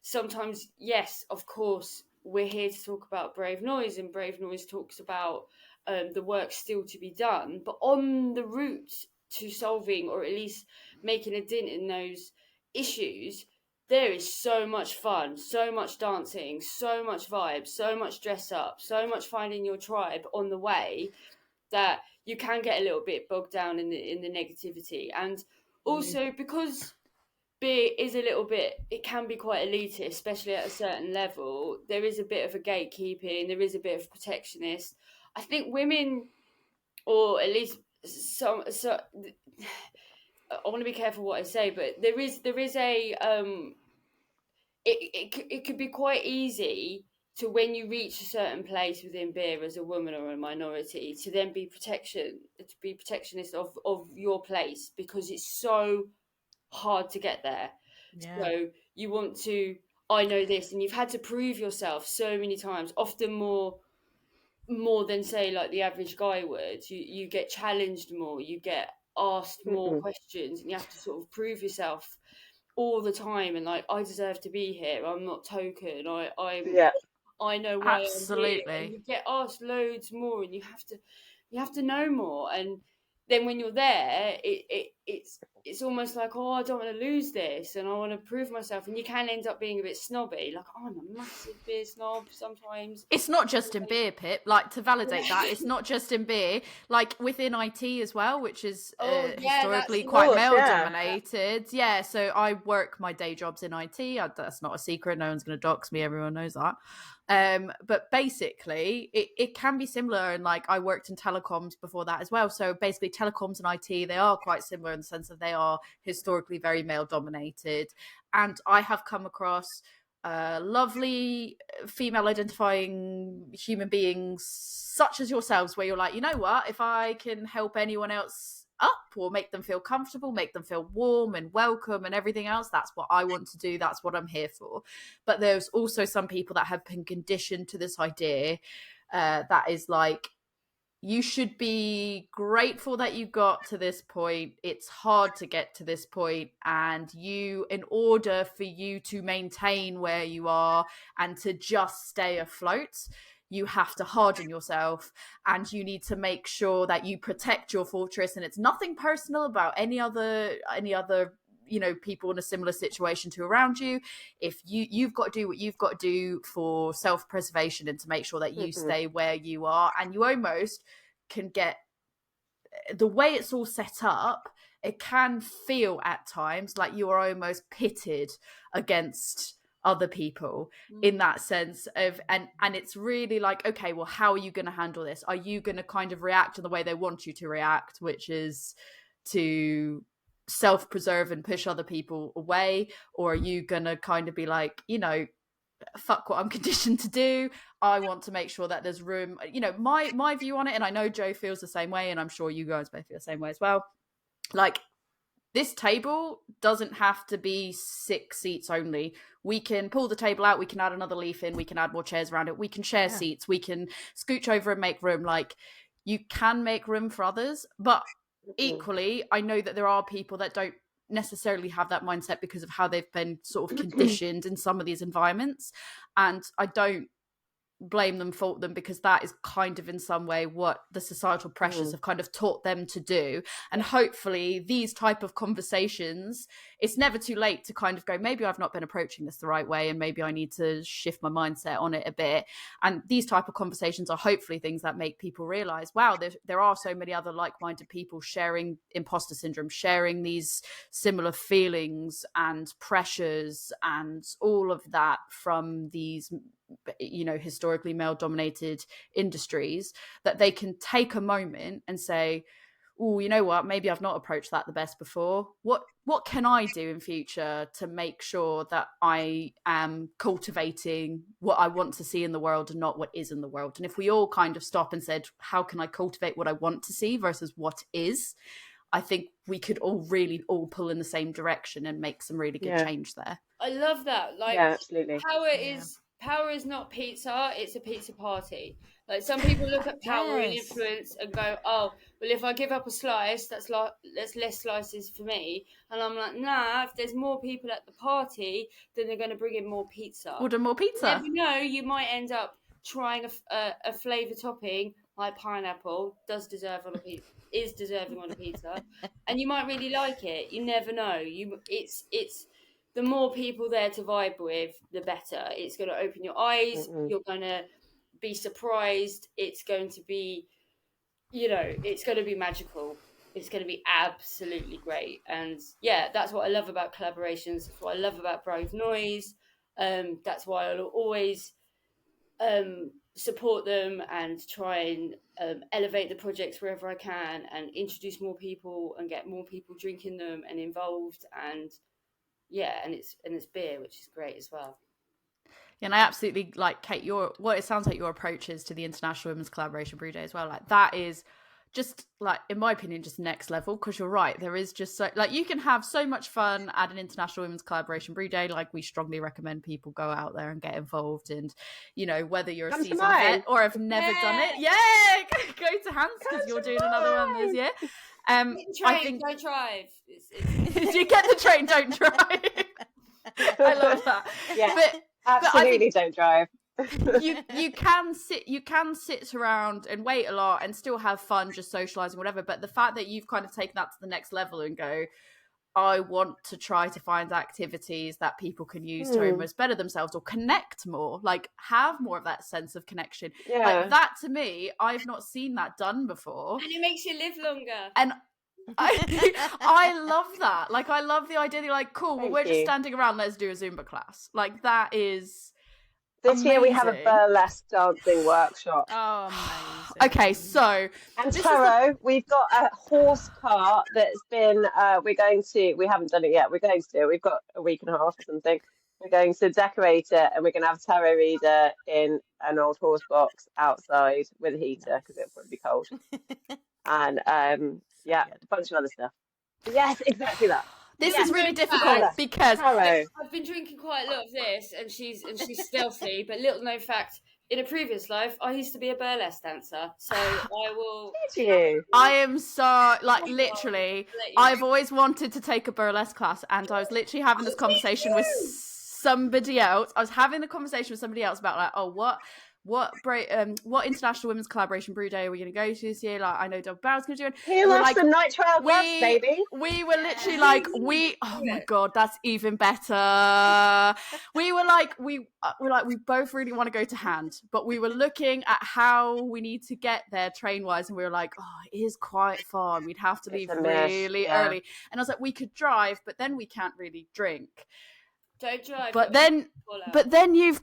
sometimes, yes, of course, we're here to talk about Brave Noise, and Brave Noise talks about the work still to be done. But on the route to solving, or at least making a dent in those issues, there is so much fun, so much dancing, so much vibe, so much dress up, so much finding your tribe on the way, that you can get a little bit bogged down in the negativity. And also because beer is a little bit, it can be quite elitist, especially at a certain level. There is a bit of a gatekeeping, there is a bit of protectionist. I think women, or at least some, so I want to be careful what I say, but there is a it could be quite easy to, when you reach a certain place within beer as a woman or a minority, to then be protectionist of your place, because it's so hard to get there. Yeah. So you want to, I know this, and you've had to prove yourself so many times, often more than, say, like the average guy would. You get challenged more, you get asked more questions, and you have to sort of prove yourself all the time, and like, I deserve to be here, I'm not token, I know why I'm here. And you get asked loads more, and you have to know more. And then when you're there, it's almost like, oh, I don't want to lose this, and I want to prove myself. And you can end up being a bit snobby, like, oh, I'm a massive beer snob sometimes. It's not just in beer, Pip. Like, to validate that, it's not just in beer. Like within IT as well, which is historically quite male-dominated. Yeah, so I work my day jobs in IT. That's not a secret. No one's going to dox me. Everyone knows that. But basically, it can be similar. And like, I worked in telecoms before that as well. So basically, telecoms and IT, they are quite similar in the sense that they are historically very male-dominated. And I have come across lovely female identifying human beings such as yourselves, where you're like, you know what, if I can help anyone else up or make them feel comfortable, make them feel warm and welcome and everything else, that's what I want to do, that's what I'm here for. But there's also some people that have been conditioned to this idea that is like, you should be grateful that you got to this point. It's hard to get to this point, and in order for you to maintain where you are and to just stay afloat, you have to harden yourself, and you need to make sure that you protect your fortress. And it's nothing personal about any other people in a similar situation to around you. If you've got to do what you've got to do for self-preservation and to make sure that you stay where you are. And you almost can get, the way it's all set up, it can feel at times like you are almost pitted against other people in that sense of, and it's really like, okay, well, how are you going to handle this? Are you going to kind of react in the way they want you to react, which is to self-preserve and push other people away? Or are you going to kind of be like, you know, fuck what I'm conditioned to do, I want to make sure that there's room, you know, my view on it, and I know Joe feels the same way, and I'm sure you guys both feel the same way as well, like, this table doesn't have to be 6 seats only. We can pull the table out, we can add another leaf in, we can add more chairs around it, we can share seats, we can scooch over and make room. Like, you can make room for others, but equally, I know that there are people that don't necessarily have that mindset because of how they've been sort of conditioned in some of these environments, and I don't blame them, fault them, because that is kind of in some way what the societal pressures have kind of taught them to do. And hopefully these type of conversations, it's never too late to kind of go, maybe I've not been approaching this the right way, and maybe I need to shift my mindset on it a bit. And these type of conversations are hopefully things that make people realize, wow, there are so many other like-minded people sharing imposter syndrome, sharing these similar feelings and pressures and all of that from these, you know, historically male dominated industries, that they can take a moment and say, oh, you know what, maybe I've not approached that the best before. What can I do in future to make sure that I am cultivating what I want to see in the world and not what is in the world? And if we all kind of stop and said, how can I cultivate what I want to see versus what is, I think we could all really all pull in the same direction and make some really good change there. I love that. Like, absolutely. Power is not pizza, it's a pizza party. Like, some people look at power and influence and go, oh, well, if I give up a slice, that's less slices for me. And I'm like, nah, if there's more people at the party, then they're going to bring in more pizza. Order more pizza. You never know, you might end up trying a flavour topping like pineapple is deserving on a pizza, and you might really like it. You never know. It's the more people there to vibe with, the better. It's going to open your eyes. You're going to be surprised. It's going to be, you know, it's going to be magical. It's going to be absolutely great. And yeah, that's what I love about collaborations. That's what I love about Brave Noise. That's why I'll always support them and try and elevate the projects wherever I can, and introduce more people and get more people drinking them and involved. And yeah, and it's beer, which is great as well. And I absolutely like, Kate, what it sounds like your approach is to the International Women's Collaboration Brew Day as well. Like, that is just, like, in my opinion, just next level, because you're right, there is just so, like, you can have so much fun at an International Women's Collaboration Brew Day. Like, we strongly recommend people go out there and get involved, and, you know, whether you're a seasoned vet or have never done it, go to Hans, because you're doing another one this year. I think don't drive. You get the train, don't drive. I love that. Yeah, but absolutely, don't drive. you can sit around and wait a lot and still have fun, just socializing, whatever. But the fact that you've kind of taken that to the next level and go, I want to try to find activities that people can use to almost better themselves or connect more, like have more of that sense of connection. Like, that, to me, I've not seen that done before, and it makes you live longer. And I love that. Like, I love the idea that you're like, cool, well, we're just standing around, let's do a Zumba class. Like, that is this year we have a burlesque dancing workshop. Oh, amazing. Okay, so and Taro, we've got a horse cart that's been we haven't done it yet, we're going to do it. We've got a week and a half or something. We're going to decorate it, and we're going to have Taro Reader in an old horse box outside with a heater, because it'll probably be cold. And a bunch of other stuff. Yes, exactly that. This is really difficult because I've been drinking quite a lot of this, and she's stealthy. But little known fact, in a previous life, I used to be a burlesque dancer. So I will. Did you? I am so, like, literally, I've always wanted to take a burlesque class, and I was literally having this conversation with somebody else. I was having the conversation with somebody else about, like, oh, what international women's collaboration brew day are we going to go to this year? Like, I know Double Barrel's going to do it. He loves some night trial glass, baby. We were literally like, oh my God, that's even better. We were like, we both really want to go to Hand, but we were looking at how we need to get there train wise, and we were like, oh, it is quite far, and we'd have to leave really early. And I was like, we could drive, but then we can't really drink. Don't drive. But then you've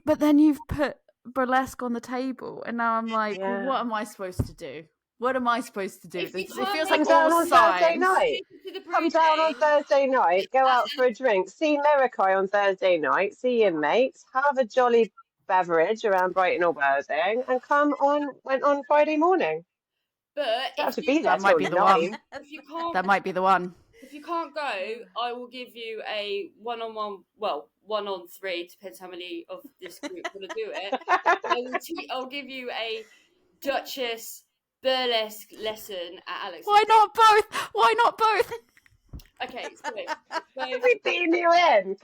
put burlesque on the table, and now I'm like, well, what am I supposed to do? What am I supposed to do? It feels like down all on signs. Thursday night. Come down on Thursday night, go out for a drink, see Mirakai on Thursday night, see your mates, have a jolly beverage around Brighton or Worthing, and come on Friday morning. But have to be there that might be the one. If you can't, that might be the one. If you can't go, I will give you a 1-on-1. Well, 1-on-3, depends how many of this group want to do it. I'll give you a Duchess burlesque lesson at Alex. Why not both? Okay, so can we beam you in?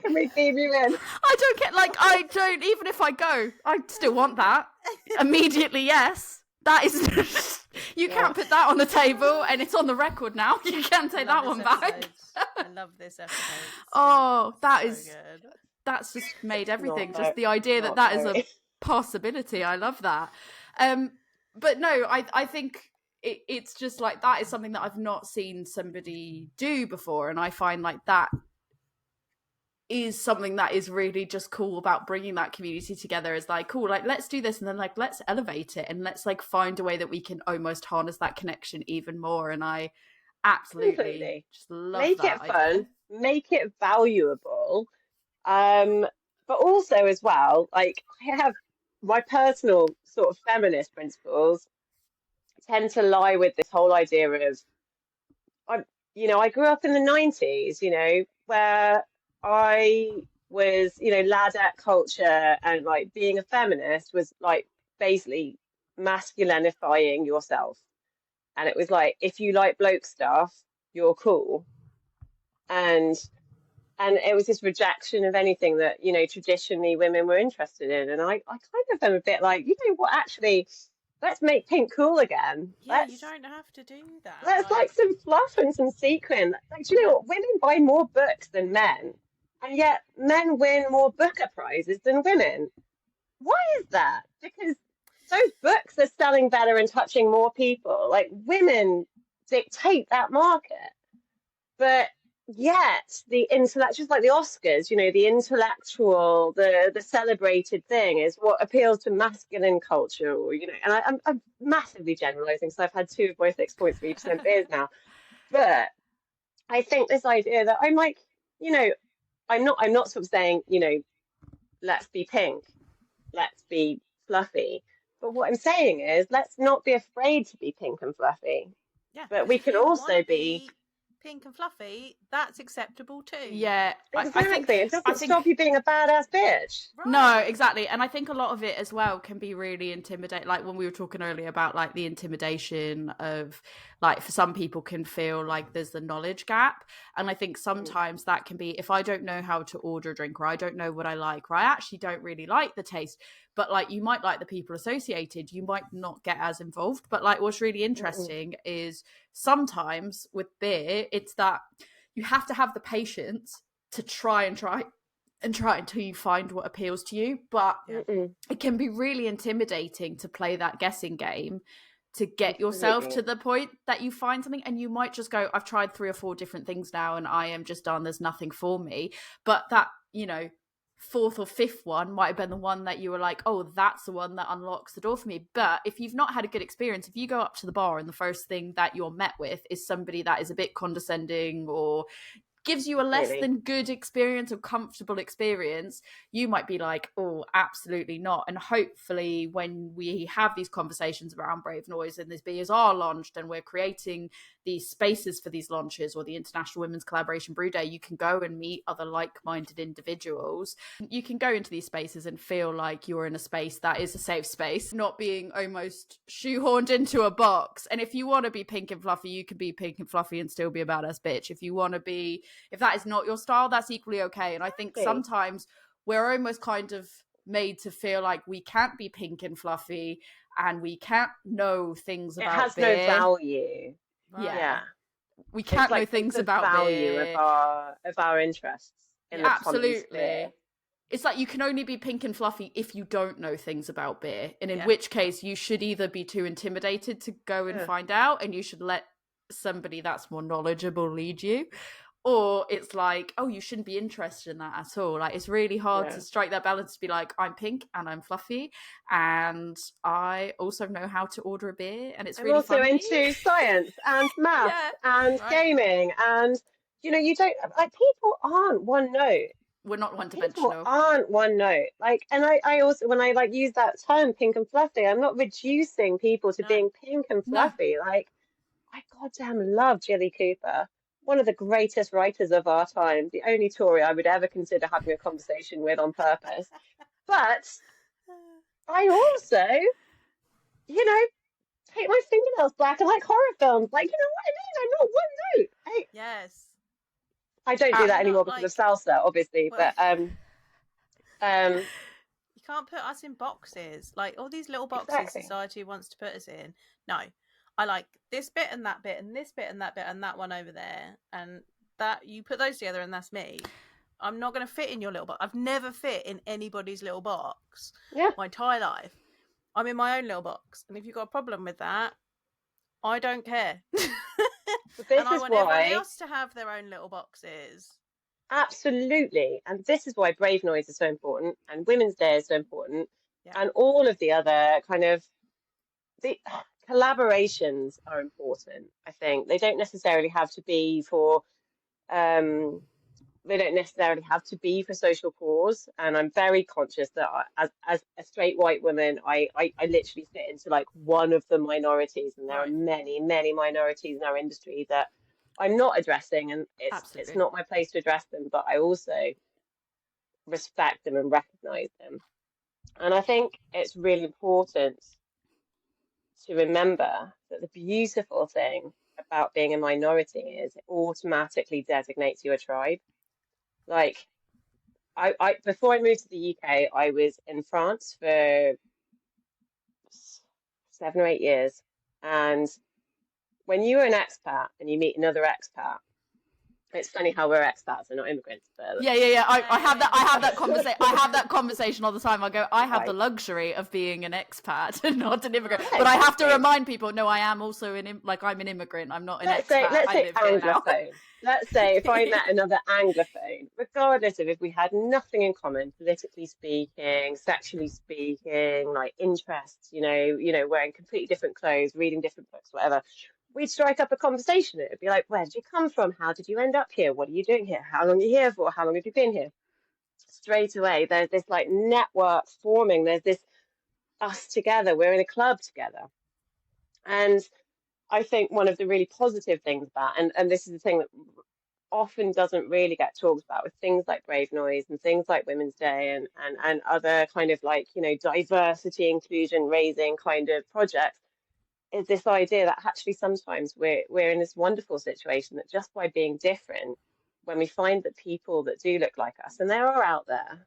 I don't, even if I go, I still want that. Immediately, yes. That is, you can't put that on the table, and it's on the record now. You can't take that one back. I love this Oh, episode. that's just made everything. Just the idea that is a possibility. I love that. But no, I think it's just like, that is something that I've not seen somebody do before, and I find like that is something that is really just cool about bringing that community together. Is like, cool, like, let's do this, and then like, let's elevate it, and let's like find a way that we can almost harness that connection even more. And I absolutely just love make that it fun, make it valuable, but also as well, like, I have my personal sort of feminist principles tend to lie with this whole idea of, I grew up in the 90s, where I was, ladette culture, and like being a feminist was like basically masculinifying yourself. And it was like, if you like bloke stuff, you're cool. And it was this rejection of anything that, traditionally women were interested in. And I kind of am a bit like, what, actually, let's make pink cool again. Yeah, you don't have to do that. Let's like some fluff and some sequin. Like, do you know what? Women buy more books than men, and yet men win more Booker prizes than women. Why is that? Because those books are selling better and touching more people. Like, women dictate that market. But yet the intellect, just like the Oscars, the intellectual, the celebrated thing is what appeals to masculine culture, or, and I'm massively generalizing, so I've had 2 of my 6.3% beers now. But I think this idea that I'm like, I'm not sort of saying, let's be pink, let's be fluffy. But what I'm saying is, let's not be afraid to be pink and fluffy. Yeah, but we can also be pink and fluffy. That's acceptable too. Yeah, exactly. It doesn't stop you being a badass bitch. Right. No, exactly. And I think a lot of it as well can be really intimidating. Like when we were talking earlier about like the intimidation of, like, for some people can feel like there's the knowledge gap. And I think sometimes that can be, if I don't know how to order a drink, or I don't know what I like, or I actually don't really like the taste, but like you might like the people associated, you might not get as involved. But like what's really interesting is sometimes with beer, it's that you have to have the patience to try until you find what appeals to you. But it can be really intimidating to play that guessing game, to get yourself to the point that you find something, and you might just go, I've tried 3 or 4 different things now and I am just done, there's nothing for me. But that, 4th or 5th one might have been the one that you were like, oh, that's the one that unlocks the door for me. But if you've not had a good experience, if you go up to the bar and the first thing that you're met with is somebody that is a bit condescending or gives you a less than good experience or comfortable experience, you might be like, oh, absolutely not. And hopefully when we have these conversations around Brave Noise and these beers are launched and we're creating these spaces for these launches, or the International Women's Collaboration Brew Day, you can go and meet other like-minded individuals. You can go into these spaces and feel like you're in a space that is a safe space, not being almost shoehorned into a box. And if you want to be pink and fluffy, you can be pink and fluffy and still be a badass bitch. If that is not your style, that's equally okay. And I think sometimes we're almost kind of made to feel like we can't be pink and fluffy and we can't know things It about has beer. no value. Yeah. Yeah. We can't know like things the about value beer. of our interests in the common sphere. It's like you can only be pink and fluffy if you don't know things about beer, and in Yeah. which case you should either be too intimidated to go and find out, and you should let somebody that's more knowledgeable lead you, or it's like, oh, you shouldn't be interested in that at all. Like, it's really hard to strike that balance to be like, I'm pink and I'm fluffy and I also know how to order a beer, and I'm also into science and maths and gaming, and you don't like, people aren't one note. We're not one-dimensional. People aren't one note. Like, and I also, when I like use that term, pink and fluffy, I'm not reducing people to being pink and fluffy. Like, I goddamn love Jilly Cooper, one of the greatest writers of our time, the only Tory I would ever consider having a conversation with on purpose. But I also, paint my fingernails black and like horror films. Like, you know what I mean? I'm not one note. Yes. I don't do that anymore because of salsa, obviously. Well, but you can't put us in boxes. Like, all these little boxes society wants to put us in. No. I like this bit and that bit and this bit and that bit and that one over there, and that, you put those together and that's me. I'm not going to fit in your little box. I've never fit in anybody's little box my entire life. I'm in my own little box, and if you've got a problem with that, I don't care. And I want everyone else to have their own little boxes. Absolutely. And this is why Brave Noise is so important, and Women's Day is so important, and all of the other kind of the collaborations are important. I think they don't necessarily have to be for social cause, and I'm very conscious that as a straight white woman, I literally fit into like one of the minorities, and there are many minorities in our industry that I'm not addressing, and it's not my place to address them, but I also respect them and recognize them. And I think it's really important to remember that the beautiful thing about being a minority is it automatically designates you a tribe. Like, I before I moved to the UK, I was in France for 7 or 8 years, and when you're an expat and you meet another expat, it's funny how we're expats and not immigrants. But I have that conversation. I have that conversation all the time. I go, I have the luxury of being an expat and not an immigrant, but I have to remind people, no, I am also I'm an immigrant. I'm not an expat. Let's say Anglophone. Let's say if I met another Anglophone, regardless of if we had nothing in common, politically speaking, sexually speaking, like interests, wearing completely different clothes, reading different books, whatever, we'd strike up a conversation. It'd be like, where did you come from? How did you end up here? What are you doing here? How long are you here for? How long have you been here? Straight away, there's this like network forming. There's this us together. We're in a club together. And I think one of the really positive things about, and this is the thing that often doesn't really get talked about with things like Brave Noise and things like Women's Day and other kind of like, diversity, inclusion, raising kind of projects, is this idea that actually sometimes we're in this wonderful situation that just by being different, when we find that people that do look like us, and they are out there,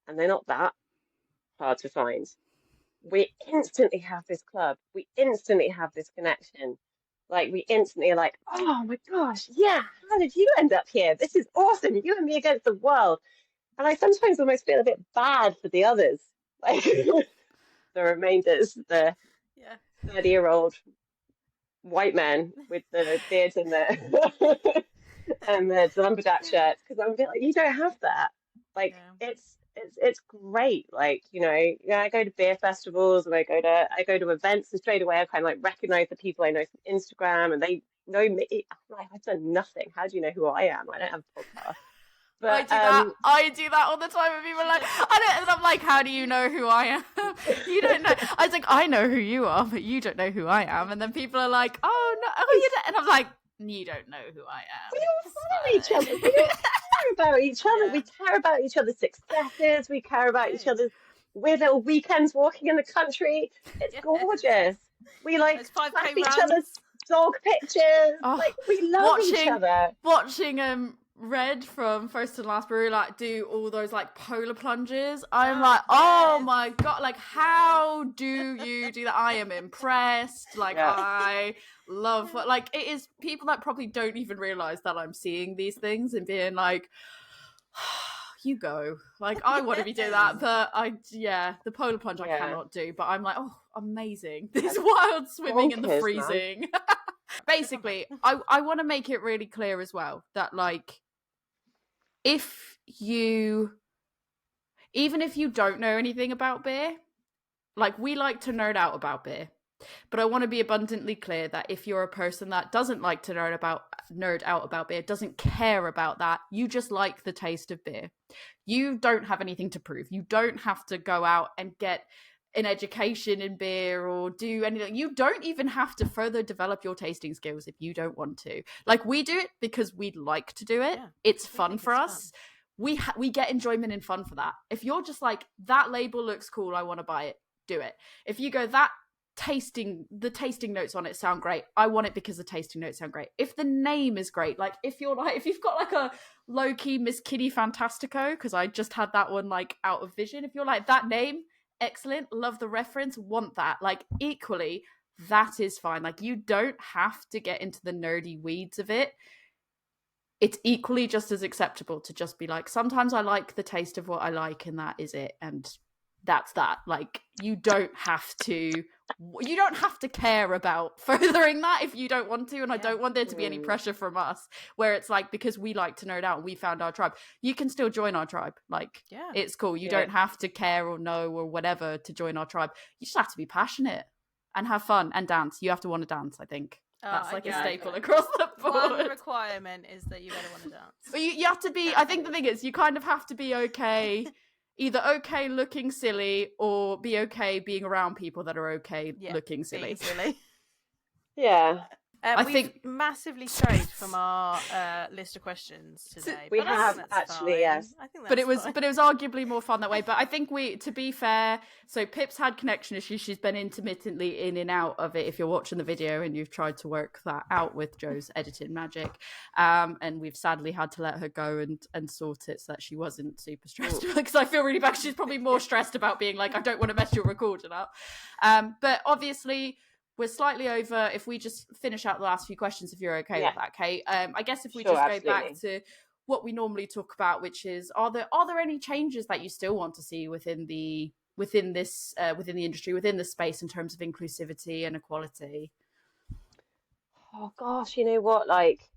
and they're not that hard to find, we instantly have this club, we instantly have this connection. Like, we instantly are like, oh my gosh, yeah, how did you end up here? This is awesome, you and me against the world. And I sometimes almost feel a bit bad for the others, like the remainders, the 30-year-old white men with the beards and the and the lumberjack shirts, because I'm a bit like, you don't have that. Like, it's great. Like, I go to beer festivals and I go to events, and straight away I kind of like recognize the people I know from Instagram, and they know me. Like, I've done nothing. How do you know who I am? I don't have a podcast. But I do that all the time when people are like, and I'm like, how do you know who I am? You don't know. I was like, I know who you are, but you don't know who I am. And then people are like, oh no, you don't. And I'm like, you don't know who I am. We all follow each other. We all care about each other. We care about each other's successes. We care about each other's weird little weekends walking in the country. It's gorgeous. We like snap each other's dog pictures. Like, we love each other. Watching Red from First and Last Brewery like do all those like polar plunges. I'm like, oh my god, like how do you do that? I am impressed. Like I love like it is people that probably don't even realize that I'm seeing these things and being like, you go. Like I want to be doing that, but the polar plunge I cannot do. But I'm like, oh, amazing! This wild swimming in the freezing. Basically, I want to make it really clear as well that like even if you don't know anything about beer, like we like to nerd out about beer. But I want to be abundantly clear that if you're a person that doesn't like to nerd out about beer, doesn't care about that, you just like the taste of beer. You don't have anything to prove. You don't have to go out and get an education in beer or do anything. You don't even have to further develop your tasting skills if you don't want to. Like we do it because we like to do it. It's fun for us. We get enjoyment and fun for that. If you're just like, that label looks cool, I want to buy it, do it. If you go, the tasting notes on it sound great, I want it because the tasting notes sound great. If the name is great, like if you've got like a low-key Miss Kitty Fantastico, because I just had that one like out of vision, if you're like, that name, excellent, love the reference, want that, like equally, that is fine. Like you don't have to get into the nerdy weeds of it. It's equally just as acceptable to just be like, sometimes I like the taste of what I like and that is it, and that's that. Like you don't have to care about furthering that if you don't want to, and I don't want there to be any pressure from us where it's like, because we like to nerd out and we found our tribe, you can still join our tribe. Like it's cool. You don't have to care or know or whatever to join our tribe. You just have to be passionate and have fun and dance. You have to want to dance, I think. That's like a staple across the board. One requirement is that you gotta want to dance. But you have to be, I think the thing is, you kind of have to be okay, either okay looking silly or be okay being around people that are okay looking silly. I think massively strayed from our list of questions today. We have actually, yes. I think that's but it was arguably more fun that way. But I think to be fair, so Pip's had connection issues. She's been intermittently in and out of it. If you're watching the video and you've tried to work that out with Joe's editing magic, and we've sadly had to let her go and sort it so that she wasn't super stressed. Because I feel really bad. She's probably more stressed about being like, I don't want to mess your recording up. But obviously, we're slightly over. If we just finish out the last few questions, if you're okay with that, Kate. I guess if we go back to what we normally talk about, which is, are there any changes that you still want to see within the industry, within the space, in terms of inclusivity and equality? Oh gosh, you know what? Like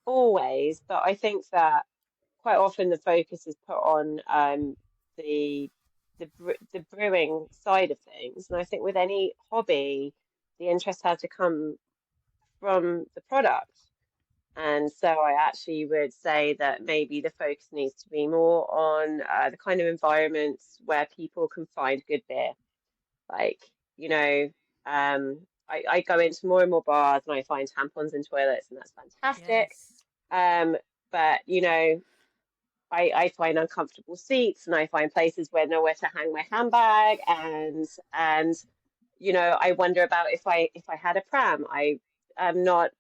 always, but I think that quite often the focus is put on the brewing side of things, and I think with any hobby, the interest has to come from the product. And so I actually would say that maybe the focus needs to be more on the kind of environments where people can find good beer. Like, you know, I go into more and more bars and I find tampons in toilets, and that's fantastic. But, you know, I find uncomfortable seats, and I find places where nowhere to hang my handbag, and you know, I wonder about if I had a pram. I do not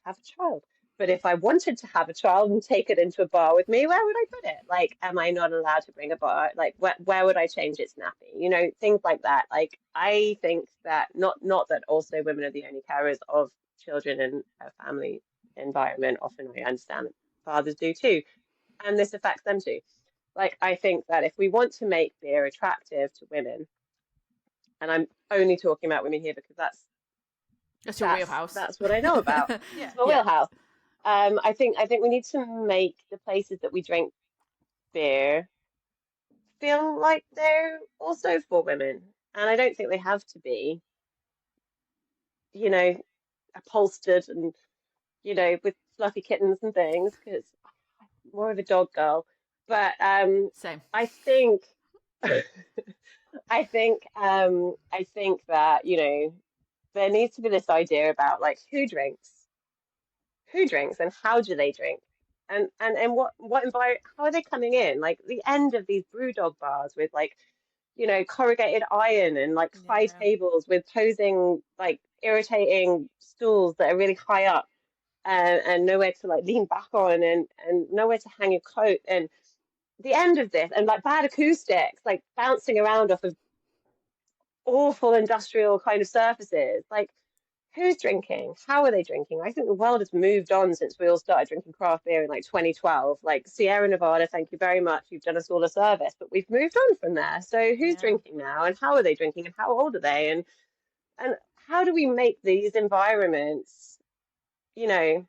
have a child, but if I wanted to have a child and take it into a bar with me, where would I put it? Like, am I not allowed to bring a bar? Like, where would I change its nappy? You know, things like that. Like, I think that not that also women are the only carers of children in a family environment. Often I understand that fathers do too, and this affects them too. Like, I think that if we want to make beer attractive to women, and I'm only talking about women here because that's your wheelhouse. That's what I know about. It's my wheelhouse. I think we need to make the places that we drink beer feel like they're also for women, and I don't think they have to be, you know, upholstered and, you know, with fluffy kittens and things, because I'm more of a dog girl. But same. I think I think that, you know, there needs to be this idea about like who drinks and how do they drink, and what environment, how are they coming in, like the end of these brew dog bars with, like, you know, corrugated iron and like high tables with posing like irritating stools that are really high up, and nowhere to like lean back on, and nowhere to hang your coat. And the end of this, and like bad acoustics, like bouncing around off of awful industrial kind of surfaces. Like, who's drinking? How are they drinking? I think the world has moved on since we all started drinking craft beer in like 2012. Like, Sierra Nevada, thank you very much. You've done us all a service, but we've moved on from there. So who's drinking now, and how are they drinking, and how old are they? And how do we make these environments, you know,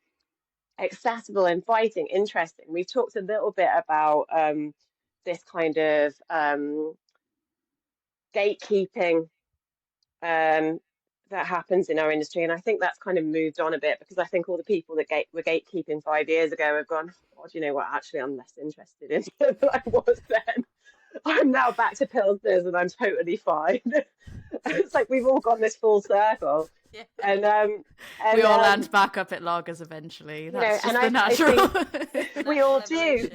accessible, inviting, interesting? We've talked a little bit about this kind of gatekeeping that happens in our industry, and I think that's kind of moved on a bit, because I think all the people that were gatekeeping 5 years ago have gone, oh, do you know what, actually I'm less interested in it than I was then. I'm now back to pilsners and I'm totally fine. It's like we've all gone this full circle. Yeah. And we all land back up at lagers eventually. That's just the natural. We all do.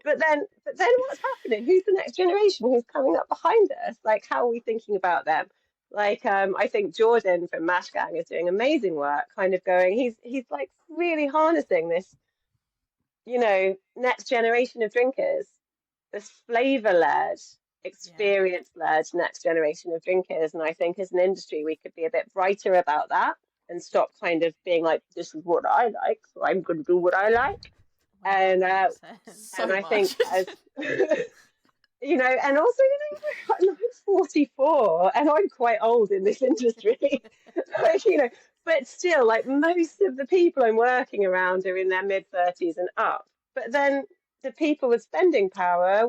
But then what's happening? Who's the next generation who's coming up behind us? Like, how are we thinking about them? Like, I think Jordan from Mash Gang is doing amazing work, kind of going, he's like really harnessing this, you know, next generation of drinkers, this flavor-led, experience-led next generation of drinkers. And I think as an industry, we could be a bit brighter about that and stop kind of being like, this is what I like, so I'm going to do what I like. And I think as you know, and also, you know, I'm 44 and I'm quite old in this industry. Like, you know, but still, like, most of the people I'm working around are in their mid-30s and up. But then the people with spending power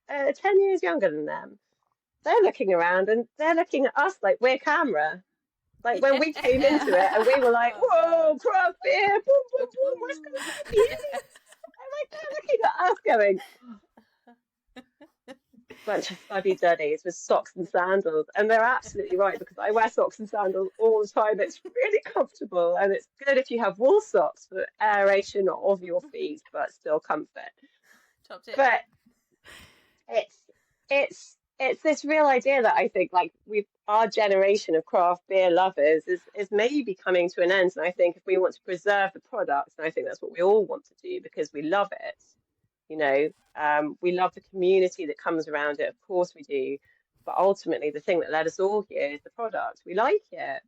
are 10 years younger than them. They're looking around and they're looking at us like we're camera. Like, when we came into it and we were like, whoa, craft beer, boom, boom, boom, what's going on here? And like, they're looking at us going, bunch of fuddy-duddies with socks and sandals. And they're absolutely right, because I wear socks and sandals all the time. It's really comfortable, and it's good if you have wool socks for aeration of your feet, but still comfort. Top tip. But it's this real idea that I think, like, our generation of craft beer lovers is maybe coming to an end. And I think if we want to preserve the product, and I think that's what we all want to do because we love it, you know, we love the community that comes around it. Of course we do. But ultimately, the thing that led us all here is the product. We like it.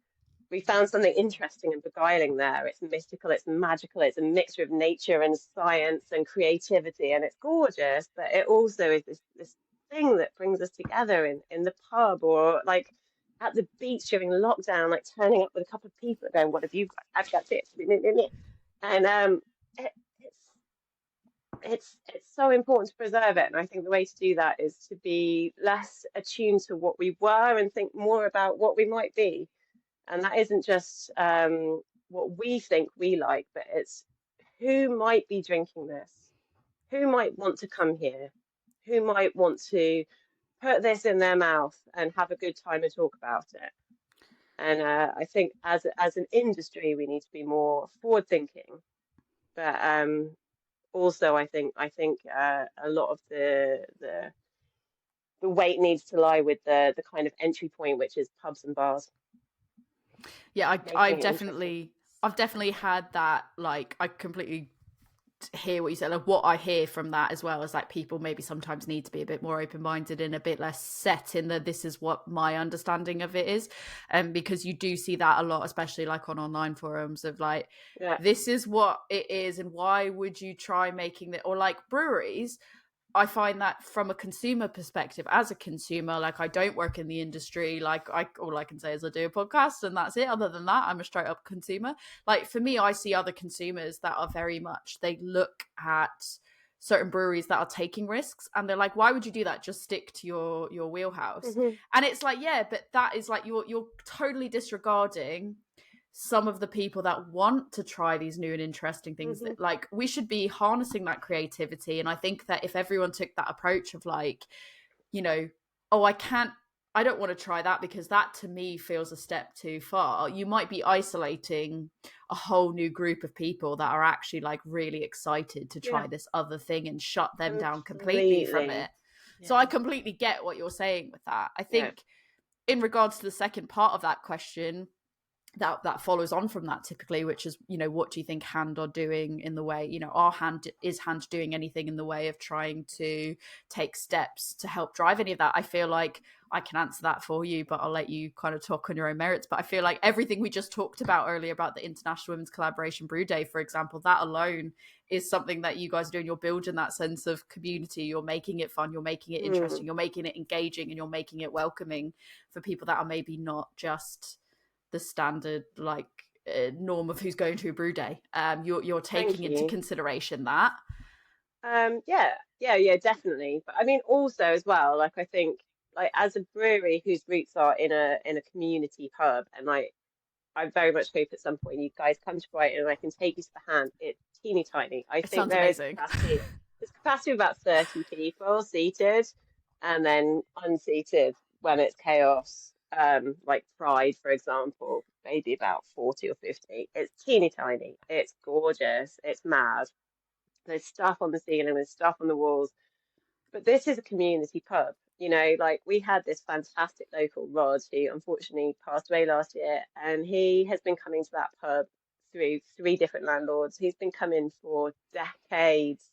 We found something interesting and beguiling there. It's mystical, it's magical, it's a mixture of nature and science and creativity, and it's gorgeous. But it also is this thing that brings us together in the pub, or like at the beach during lockdown, like turning up with a couple of people and going, what have you got? I've got this. And it's so important to preserve it. And I think the way to do that is to be less attuned to what we were and think more about what we might be. And that isn't just what we think we like, but it's who might be drinking this, who might want to come here, who might want to put this in their mouth and have a good time and talk about it. And I think as an industry, we need to be more forward thinking. But also, I think a lot of the weight needs to lie with the kind of entry point, which is pubs and bars. Yeah, I've definitely had that. Like, I completely hear what you said. Like, what I hear from that as well is like people maybe sometimes need to be a bit more open-minded and a bit less set in that this is what my understanding of it is, because you do see that a lot, especially like on online forums of like, this is what it is, and why would you try making it? Or like breweries, I find that from a consumer perspective, as a consumer, like, I don't work in the industry. Like, all I can say is I do a podcast and that's it. Other than that, I'm a straight up consumer. Like, for me, I see other consumers that are very much, they look at certain breweries that are taking risks and they're like, why would you do that? Just stick to your wheelhouse. Mm-hmm. And it's like, yeah, but that is like, you're totally disregarding some of the people that want to try these new and interesting things. Mm-hmm. That, like, we should be harnessing that creativity. And I think that if everyone took that approach of like, you know, oh, I don't want to try that because that to me feels a step too far, you might be isolating a whole new group of people that are actually like really excited to try this other thing and shut them down completely from it. Yeah. So I completely get what you're saying with that. I think in regards to the second part of that question, that follows on from that typically, which is, you know, what do you think Hand are doing in the way, you know, Hand doing anything in the way of trying to take steps to help drive any of that? I feel like I can answer that for you, but I'll let you kind of talk on your own merits. But I feel like everything we just talked about earlier about the International Women's Collaboration Brew Day, for example, that alone is something that you guys are doing. You're building that sense of community, you're making it fun, you're making it interesting, you're making it engaging, and you're making it welcoming for people that are maybe not just the standard like norm of who's going to a brew day. You're taking into consideration that. Yeah, definitely. But I mean, also as well, like I think, like as a brewery whose roots are in a community hub, and like I very much hope at some point you guys come to Brighton and I can take you to the Hand. It's teeny tiny. I think there is capacity. There's capacity of about 30 people seated, and then unseated when it's chaos. Like Pride, for example, maybe about 40 or 50. It's teeny tiny. It's gorgeous. It's mad. There's stuff on the ceiling, there's stuff on the walls. But this is a community pub. You know, like we had this fantastic local Rod who unfortunately passed away last year, and he has been coming to that pub through 3 different landlords. He's been coming for decades.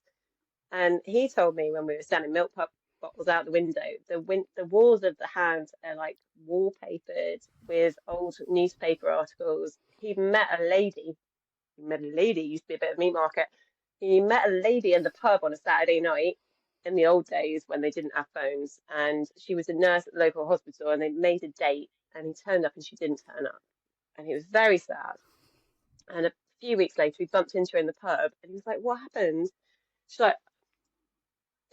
And he told me when we were selling milk bottles out the window, the walls of the Hand are like wallpapered with old newspaper articles. He met a lady. Used to be a bit of a meat market. He met a lady in the pub on a Saturday night in the old days when they didn't have phones, and she was a nurse at the local hospital, and they made a date, and he turned up and she didn't turn up, and he was very sad. And a few weeks later we bumped into her in the pub, and he was like, "What happened?" She's like,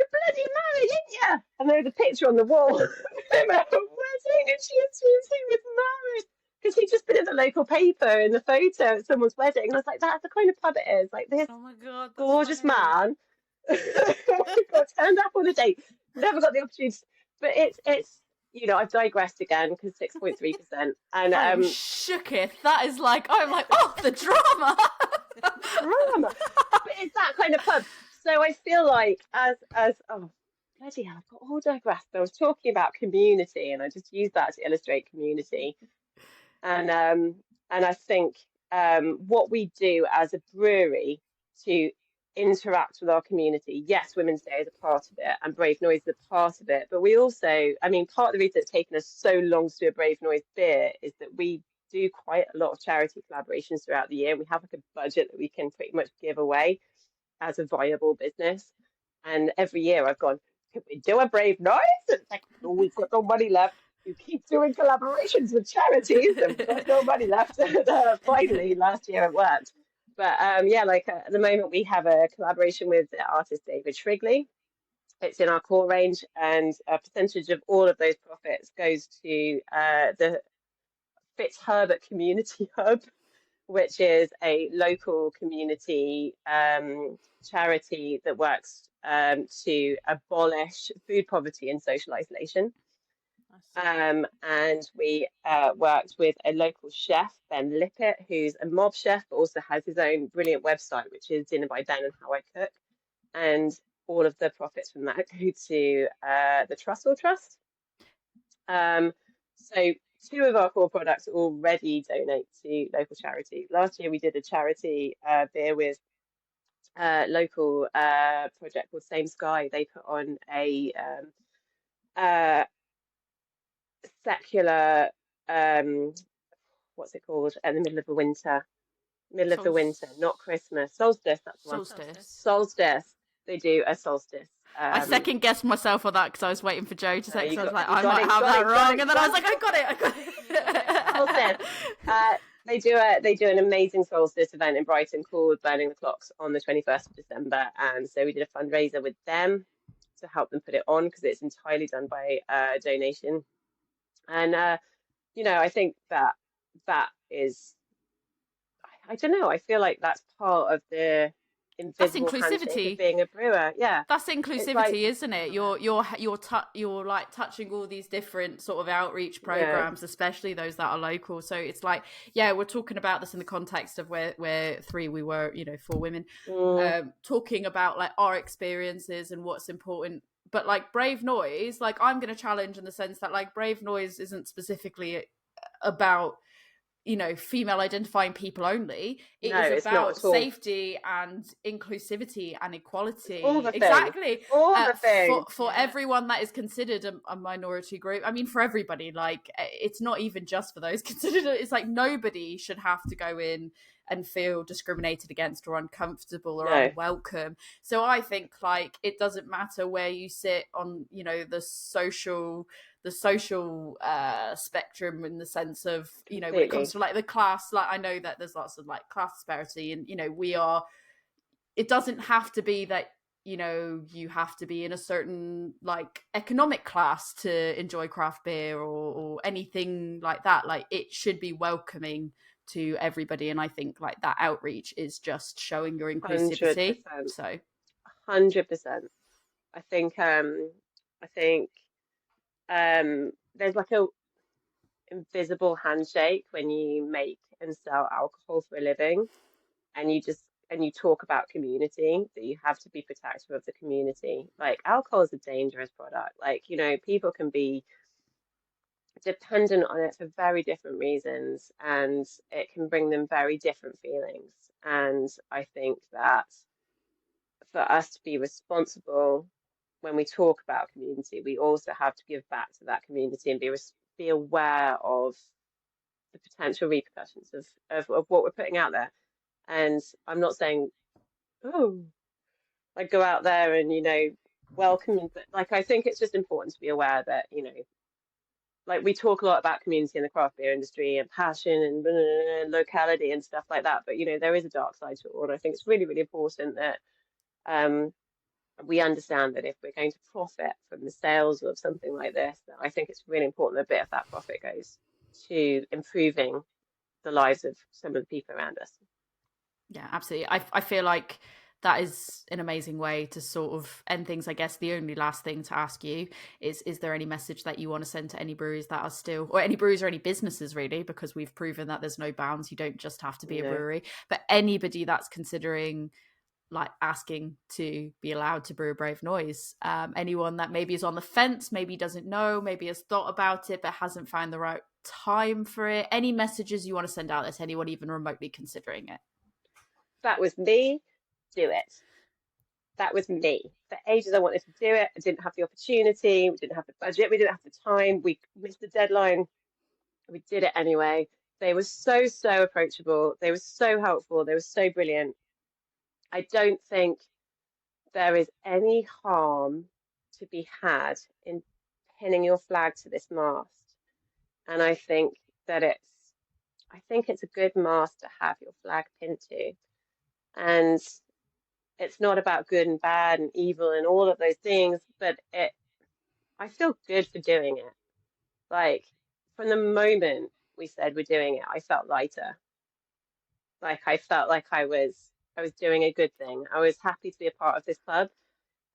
"You're bloody married, ain't you?" And there was a picture on the wall of him at a wedding, and she assumes he was married because he'd just been in the local paper in the photo at someone's wedding. And I was like, that's the kind of pub it is. Like this gorgeous man got turned up on a date, never got the opportunity. But it's you know, I've digressed again because 6.3%. And I'm shooketh. That is like, I'm like, oh, the drama. Drama. But it's that kind of pub. So I feel like as oh bloody hell, I've got all digressed. I was talking about community, and I just used that to illustrate community. And I think what we do as a brewery to interact with our community. Yes, Women's Day is a part of it, and Brave Noise is a part of it. But we also, I mean, part of the reason it's taken us so long to do a Brave Noise beer is that we do quite a lot of charity collaborations throughout the year. We have like a budget that we can pretty much give away as a viable business. And every year I've gone, can we do a Brave Noise? And it's like, oh, we've got no money left. You keep doing collaborations with charities and we've got no money left. Finally, last year it worked. But yeah, like at the moment we have a collaboration with the artist David Shrigley. It's in our core range, and a percentage of all of those profits goes to the Fitzherbert Community Hub, which is a local community charity that works to abolish food poverty and social isolation. And we worked with a local chef, Ben Lippett, who's a mob chef, but also has his own brilliant website, which is Dinner by Ben and How I Cook. And all of the profits from that go to the Trussell Trust. So 2 of our core products already donate to local charities. Last year we did a charity beer with a local project called Same Sky. They put on a secular what's it called, in the middle of the winter, not Christmas, solstice. That's the one. Solstice. They do a solstice. I second guessed myself on that because I was waiting for Joe to say. So I was like, I might have that wrong, and then I was like, I got it. They do an amazing solstice event in Brighton called Burning the Clocks on the 21st of December, and so we did a fundraiser with them to help them put it on because it's entirely done by donation. And you know, I think that is, I don't know, I feel like that's part of the invisible handshake of being a brewer. Yeah, that's inclusivity, like, isn't it? You're like touching all these different sort of outreach programs, especially those that are local. So it's like, yeah, we're talking about this in the context of where 3 we were, you know, 4 women, talking about like our experiences and what's important. But like Brave Noise, like I'm going to challenge in the sense that like Brave Noise isn't specifically about, female identifying people only. It No, is it's not about at all. safety and inclusivity and equality. All the Exactly. things. All the things. For everyone that is considered a minority group. I mean, for everybody, like, it's not even just for those considered. It's like nobody should have to go in and feel discriminated against or uncomfortable or unwelcome. So I think, like, it doesn't matter where you sit on, the social spectrum, in the sense of, when it comes to like the class, like, I know that there's lots of like class disparity, and it doesn't have to be that you have to be in a certain like economic class to enjoy craft beer or anything like that. Like, it should be welcoming to everybody, and I think like that outreach is just showing your inclusivity. 100%. So 100%. I think there's like a invisible handshake when you make and sell alcohol for a living, and you talk about community, that you have to be protective of the community. Like, alcohol is a dangerous product. Like, people can be dependent on it for very different reasons, and it can bring them very different feelings. And I think that for us to be responsible when we talk about community, we also have to give back to that community and be aware of the potential repercussions of what we're putting out there. And I'm not saying, oh, like, go out there and, welcome. But like, I think it's just important to be aware that, like, we talk a lot about community in the craft beer industry and passion and blah, blah, blah, locality and stuff like that. But, there is a dark side to it all. And I think it's really, really important that we understand that if we're going to profit from the sales of something like this, that I think it's really important that a bit of that profit goes to improving the lives of some of the people around us. Yeah, absolutely. I feel like that is an amazing way to sort of end things. I guess the only last thing to ask you is there any message that you want to send to any breweries that are still, or any breweries or any businesses really, because we've proven that there's no bounds. You don't just have to be a brewery, but anybody that's considering like asking to be allowed to brew a Brave Noise, anyone that maybe is on the fence, maybe doesn't know, maybe has thought about it but hasn't found the right time for it, any messages you want to send out there to anyone even remotely considering it? That was me. Do it. That was me. For ages I wanted to do it. I didn't have the opportunity. We didn't have the budget. We didn't have the time. We missed the deadline. We did it anyway. They were so approachable. They were so helpful. They were so brilliant. I don't think there is any harm to be had in pinning your flag to this mast. And I think it's a good mast to have your flag pinned to. And it's not about good and bad and evil and all of those things, but I feel good for doing it. Like, from the moment we said we're doing it, I felt lighter. Like, I felt like I was doing a good thing. I was happy to be a part of this club.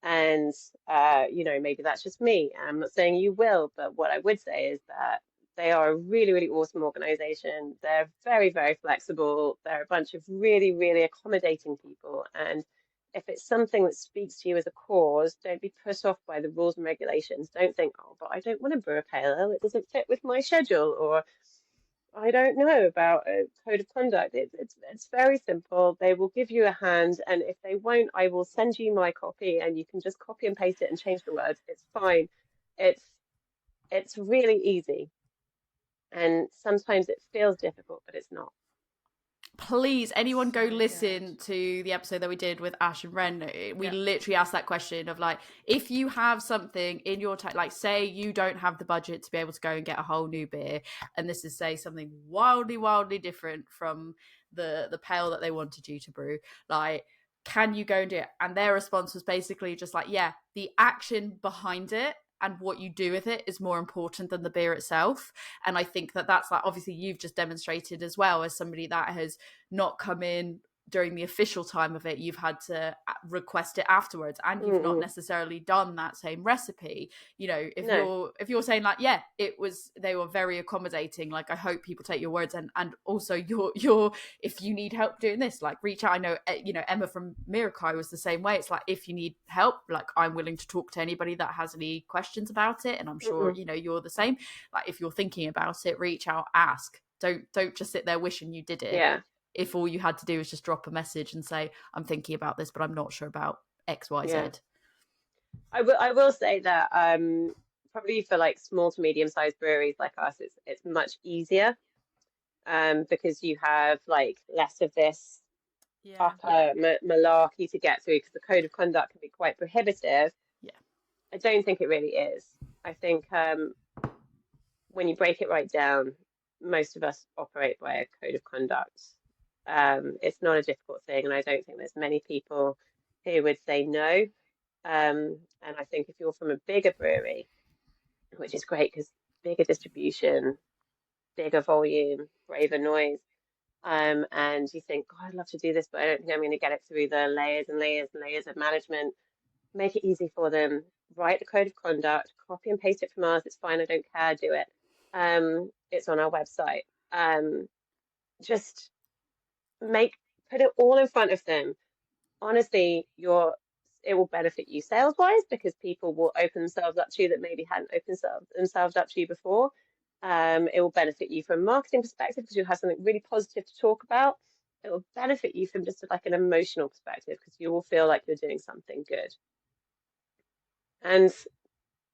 And, maybe that's just me. I'm not saying you will, but what I would say is that they are a really, really awesome organization. They're very, very flexible. They're a bunch of really, really accommodating people. And if it's something that speaks to you as a cause, don't be put off by the rules and regulations. Don't think, oh, but I don't want to brew a pale ale. It doesn't fit with my schedule, or I don't know about a code of conduct. It's very simple. They will give you a hand, and if they won't, I will send you my copy, and you can just copy and paste it and change the words. It's fine. It's really easy, and sometimes it feels difficult, but it's not. Please, anyone go listen to the episode that we did with Ash and Ren. We literally asked that question of like, if you have something in your like, say you don't have the budget to be able to go and get a whole new beer, and this is, say, something wildly different from the pale that they wanted you to brew, like, can you go and do it? And their response was basically just like, yeah, the action behind it and what you do with it is more important than the beer itself. And I think that that's like, obviously you've just demonstrated as well, as somebody that has not come in during the official time of it, you've had to request it afterwards, and you've not necessarily done that same recipe. If you're saying like, yeah, they were very accommodating, like, I hope people take your words, and also you're if you need help doing this, like, reach out. I know Emma from Mirakai was the same way. It's like, if you need help, like, I'm willing to talk to anybody that has any questions about it, and I'm sure you're the same. Like, if you're thinking about it, reach out, ask. Don't just sit there wishing you did it. Yeah. If all you had to do was just drop a message and say, I'm thinking about this, but I'm not sure about X, Y, Z. I will say that probably for like small to medium sized breweries like us, it's much easier because you have like less of this upper malarkey to get through, because the code of conduct can be quite prohibitive. I don't think it really is. I think when you break it right down, most of us operate by a code of conduct. It's not a difficult thing, and I don't think there's many people who would say no. And I think if you're from a bigger brewery, which is great because bigger distribution, bigger volume, braver noise, and you think, God, I'd love to do this, but I don't think I'm going to get it through the layers and layers and layers of management. Make it easy for them. Write the code of conduct, copy and paste it from ours. It's fine. I don't care. Do it. It's on our website. Just put it all in front of them. Honestly, it will benefit you sales wise, because people will open themselves up to you that maybe hadn't opened themselves up to you before. It will benefit you from a marketing perspective because you'll have something really positive to talk about. It will benefit you from just like an emotional perspective because you will feel like you're doing something good. And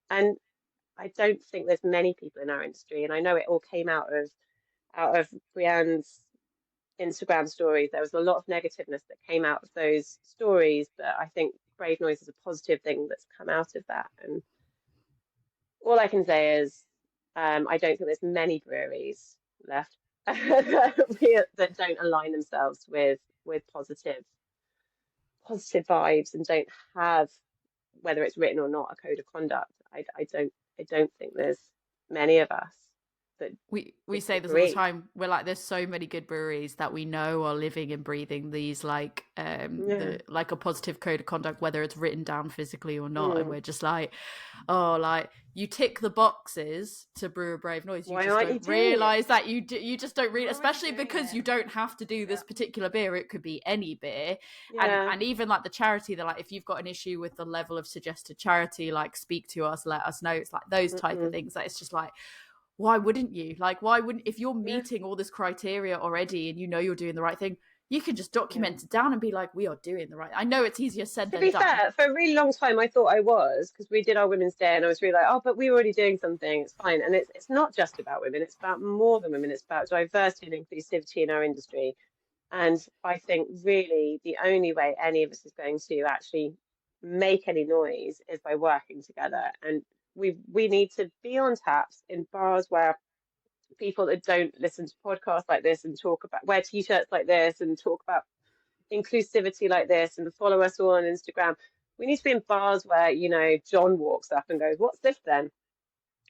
I don't think there's many people in our industry, and I know it all came out of Brianne's Instagram stories. There was a lot of negativeness that came out of those stories, but I think Brave Noise is a positive thing that's come out of that. And all I can say is I don't think there's many breweries left that don't align themselves with positive vibes and don't have, whether it's written or not, a code of conduct. I don't think there's many of us. We say this all the time. We're like, there's so many good breweries that we know are living and breathing these like like a positive code of conduct, whether it's written down physically or not. And we're just like, oh, like you tick the boxes to brew a Brave Noise. You just don't realize that you just don't read, especially because you don't have to do this particular beer. It could be any beer. And even like the charity, they're like, if you've got an issue with the level of suggested charity, like speak to us, let us know. It's like those type of things that it's just like, why wouldn't you? Like, why wouldn't, if you're meeting all this criteria already and you know you're doing the right thing, you can just document it down and be like, we are doing the right. I know it's easier said than done. To be fair, for a really long time, I thought I was, because we did our Women's Day and I was really like, oh, but we were already doing something. It's fine. And it's not just about women. It's about more than women. It's about diversity and inclusivity in our industry. And I think really the only way any of us is going to actually make any noise is by working together. And we need to be on taps in bars where people that don't listen to podcasts like this and talk about, wear t-shirts like this and talk about inclusivity like this and follow us all on Instagram. We need to be in bars where, you know, John walks up and goes, what's this then?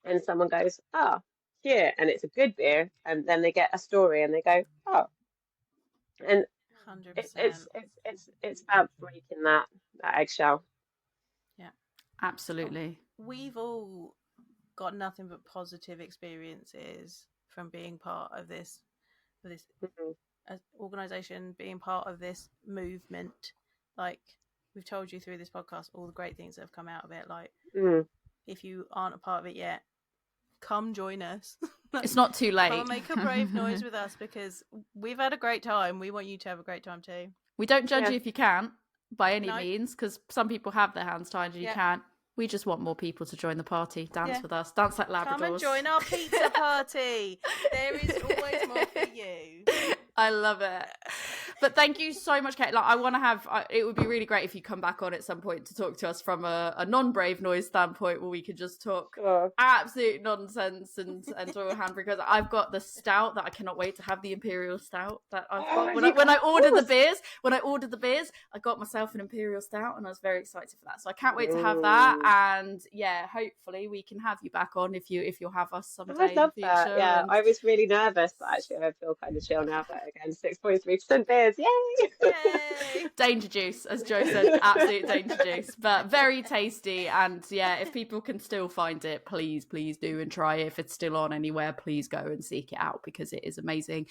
And someone goes, oh, here, and it's a good beer, and then they get a story and they go, oh. And 100%. it's about breaking that eggshell. Yeah, absolutely. We've all got nothing but positive experiences from being part of this organization, being part of this movement. Like, we've told you through this podcast all the great things that have come out of it. Like, if you aren't a part of it yet, come join us. It's not too late. Come make a Brave Noise with us, because we've had a great time. We want you to have a great time too. We don't judge you if you can't, by any means, because some people have their hands tied and you can't. We just want more people to join the party. Dance with us. Dance like Labradors. Come and join our pizza party. There is always more for you. I love it. But thank you so much, Kate. Like, I want to have, it would be really great if you come back on at some point to talk to us from a non-Brave Noise standpoint, where we could just talk absolute nonsense and talk Hand Brew, because I've got the stout that I cannot wait to have, the Imperial Stout that I've got. When I ordered the beers, I got myself an Imperial Stout and I was very excited for that. So I can't wait to have that. And yeah, hopefully we can have you back on if you'll have us someday. I'd love in the future. that. Yeah, I was really nervous, but actually I feel kind of chill now. But again, 6.3% beers, yay! Danger juice, as Joe said, absolute danger juice, but very tasty. And yeah, if people can still find it, please do and try it. If it's still on anywhere, please go and seek it out, because it is amazing.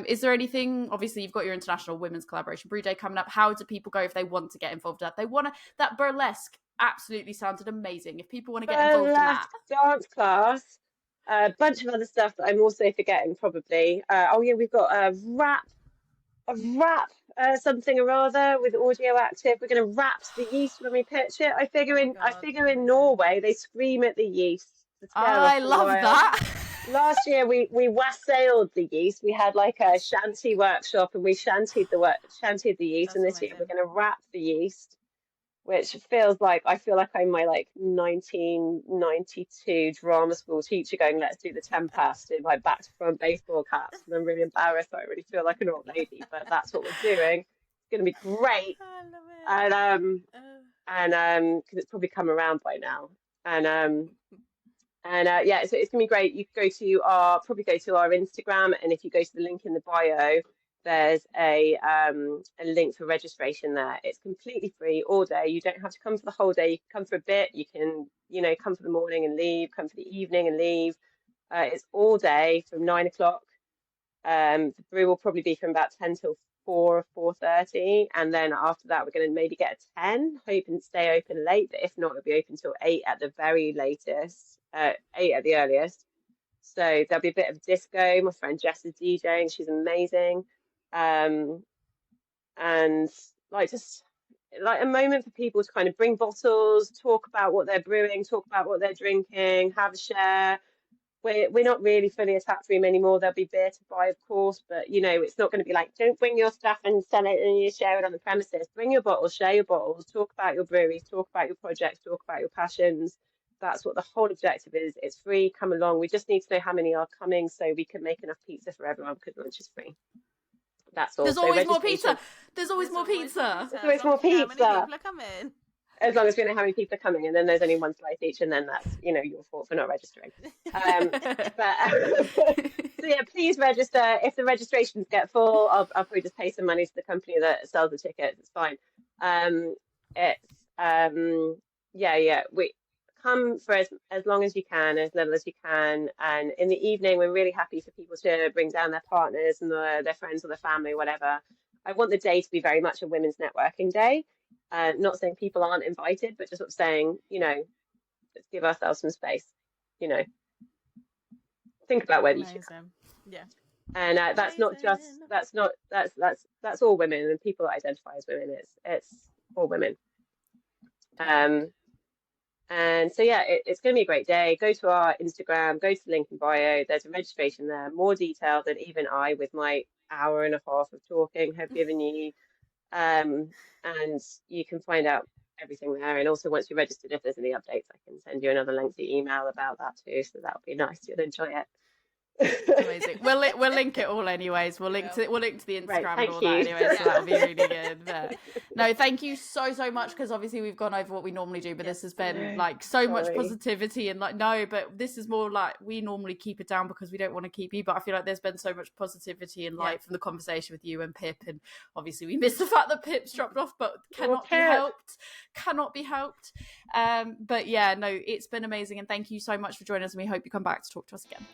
Is there anything? Obviously, you've got your International Women's Collaboration Brew Day coming up. How do people go if they want to get involved? That they want to, that burlesque absolutely sounded amazing. If people want to get involved in that dance class. a bunch of other stuff that I'm also forgetting probably. Oh yeah, we've got a wrap something or other with audio active. We're going to wrap the yeast when we pitch it. I figure in Norway they scream at the yeast to scare off I the love wild. that. Last year we wassailed the yeast. We had like a shanty workshop and we shantied the yeast. That's and this year amazing. we're going to wrap the yeast, which feels like I feel like I'm my like 1992 drama school teacher going, let's do the Tempest in my back to front baseball caps. And I'm really embarrassed. I really feel like an old lady, but that's what we're doing. It's going to be great. I love it. And because it's probably come around by now. And yeah, so it's gonna be great. You can probably go to our Instagram, and if you go to the link in the bio, there's a link for registration there. It's completely free all day. You don't have to come for the whole day. You can come for a bit. You can, come for the morning and leave, come for the evening and leave. It's all day from 9 o'clock. The brew will probably be from about 10 till 4 or 4:30, and then after that we're going to maybe get a 10, hope and stay open late, but if not, it'll be open till 8 at the very latest, 8 at the earliest. So there'll be a bit of disco. My friend Jess is DJing, she's amazing. And just like a moment for people to kind of bring bottles, talk about what they're brewing, talk about what they're drinking, have a share. We're not really fully a tap room anymore. There'll be beer to buy, of course, but it's not going to be like, don't bring your stuff and sell it and you share it on the premises. Bring your bottles, share your bottles, talk about your breweries, talk about your projects, talk about your passions. That's what the whole objective is. It's free. Come along. We just need to know how many are coming so we can make enough pizza for everyone because lunch is free. That's all. There's always more pizza. There's always more pizza. There's always more pizza. How many people are coming? As long as we know how many people are coming, and then there's only one slice each, and then that's your fault for not registering. So yeah, please register. If the registrations get full, I'll probably just pay some money to the company that sells the tickets. It's fine. We come for as long as you can, as little as you can, and in the evening we're really happy for people to bring down their partners and their friends or their family, whatever. I want the day to be very much a women's networking day. Not saying people aren't invited, but just sort of saying, let's give ourselves some space. Think about whether you should come. Yeah. And that's all women and people that identify as women. It's all women. And so yeah, it's going to be a great day. Go to our Instagram, go to the link in bio. There's a registration there, more detail than even I, with my hour and a half of talking, have given you. And you can find out everything there. And also, once you're registered, if there's any updates, I can send you another lengthy email about that too. So that'll be nice. You'll enjoy it. Amazing. We'll link it all anyways. We'll link to the Instagram and all that anyway. So that'll be really good. But no, thank you so much, because obviously we've gone over what we normally do, but this has been like so much positivity and but this is more like we normally keep it down because we don't want to keep you. But I feel like there's been so much positivity and light from the conversation with you and Pip, and obviously we missed the fact that Pip's dropped off, but cannot be helped. But yeah, no, it's been amazing, and thank you so much for joining us, and we hope you come back to talk to us again.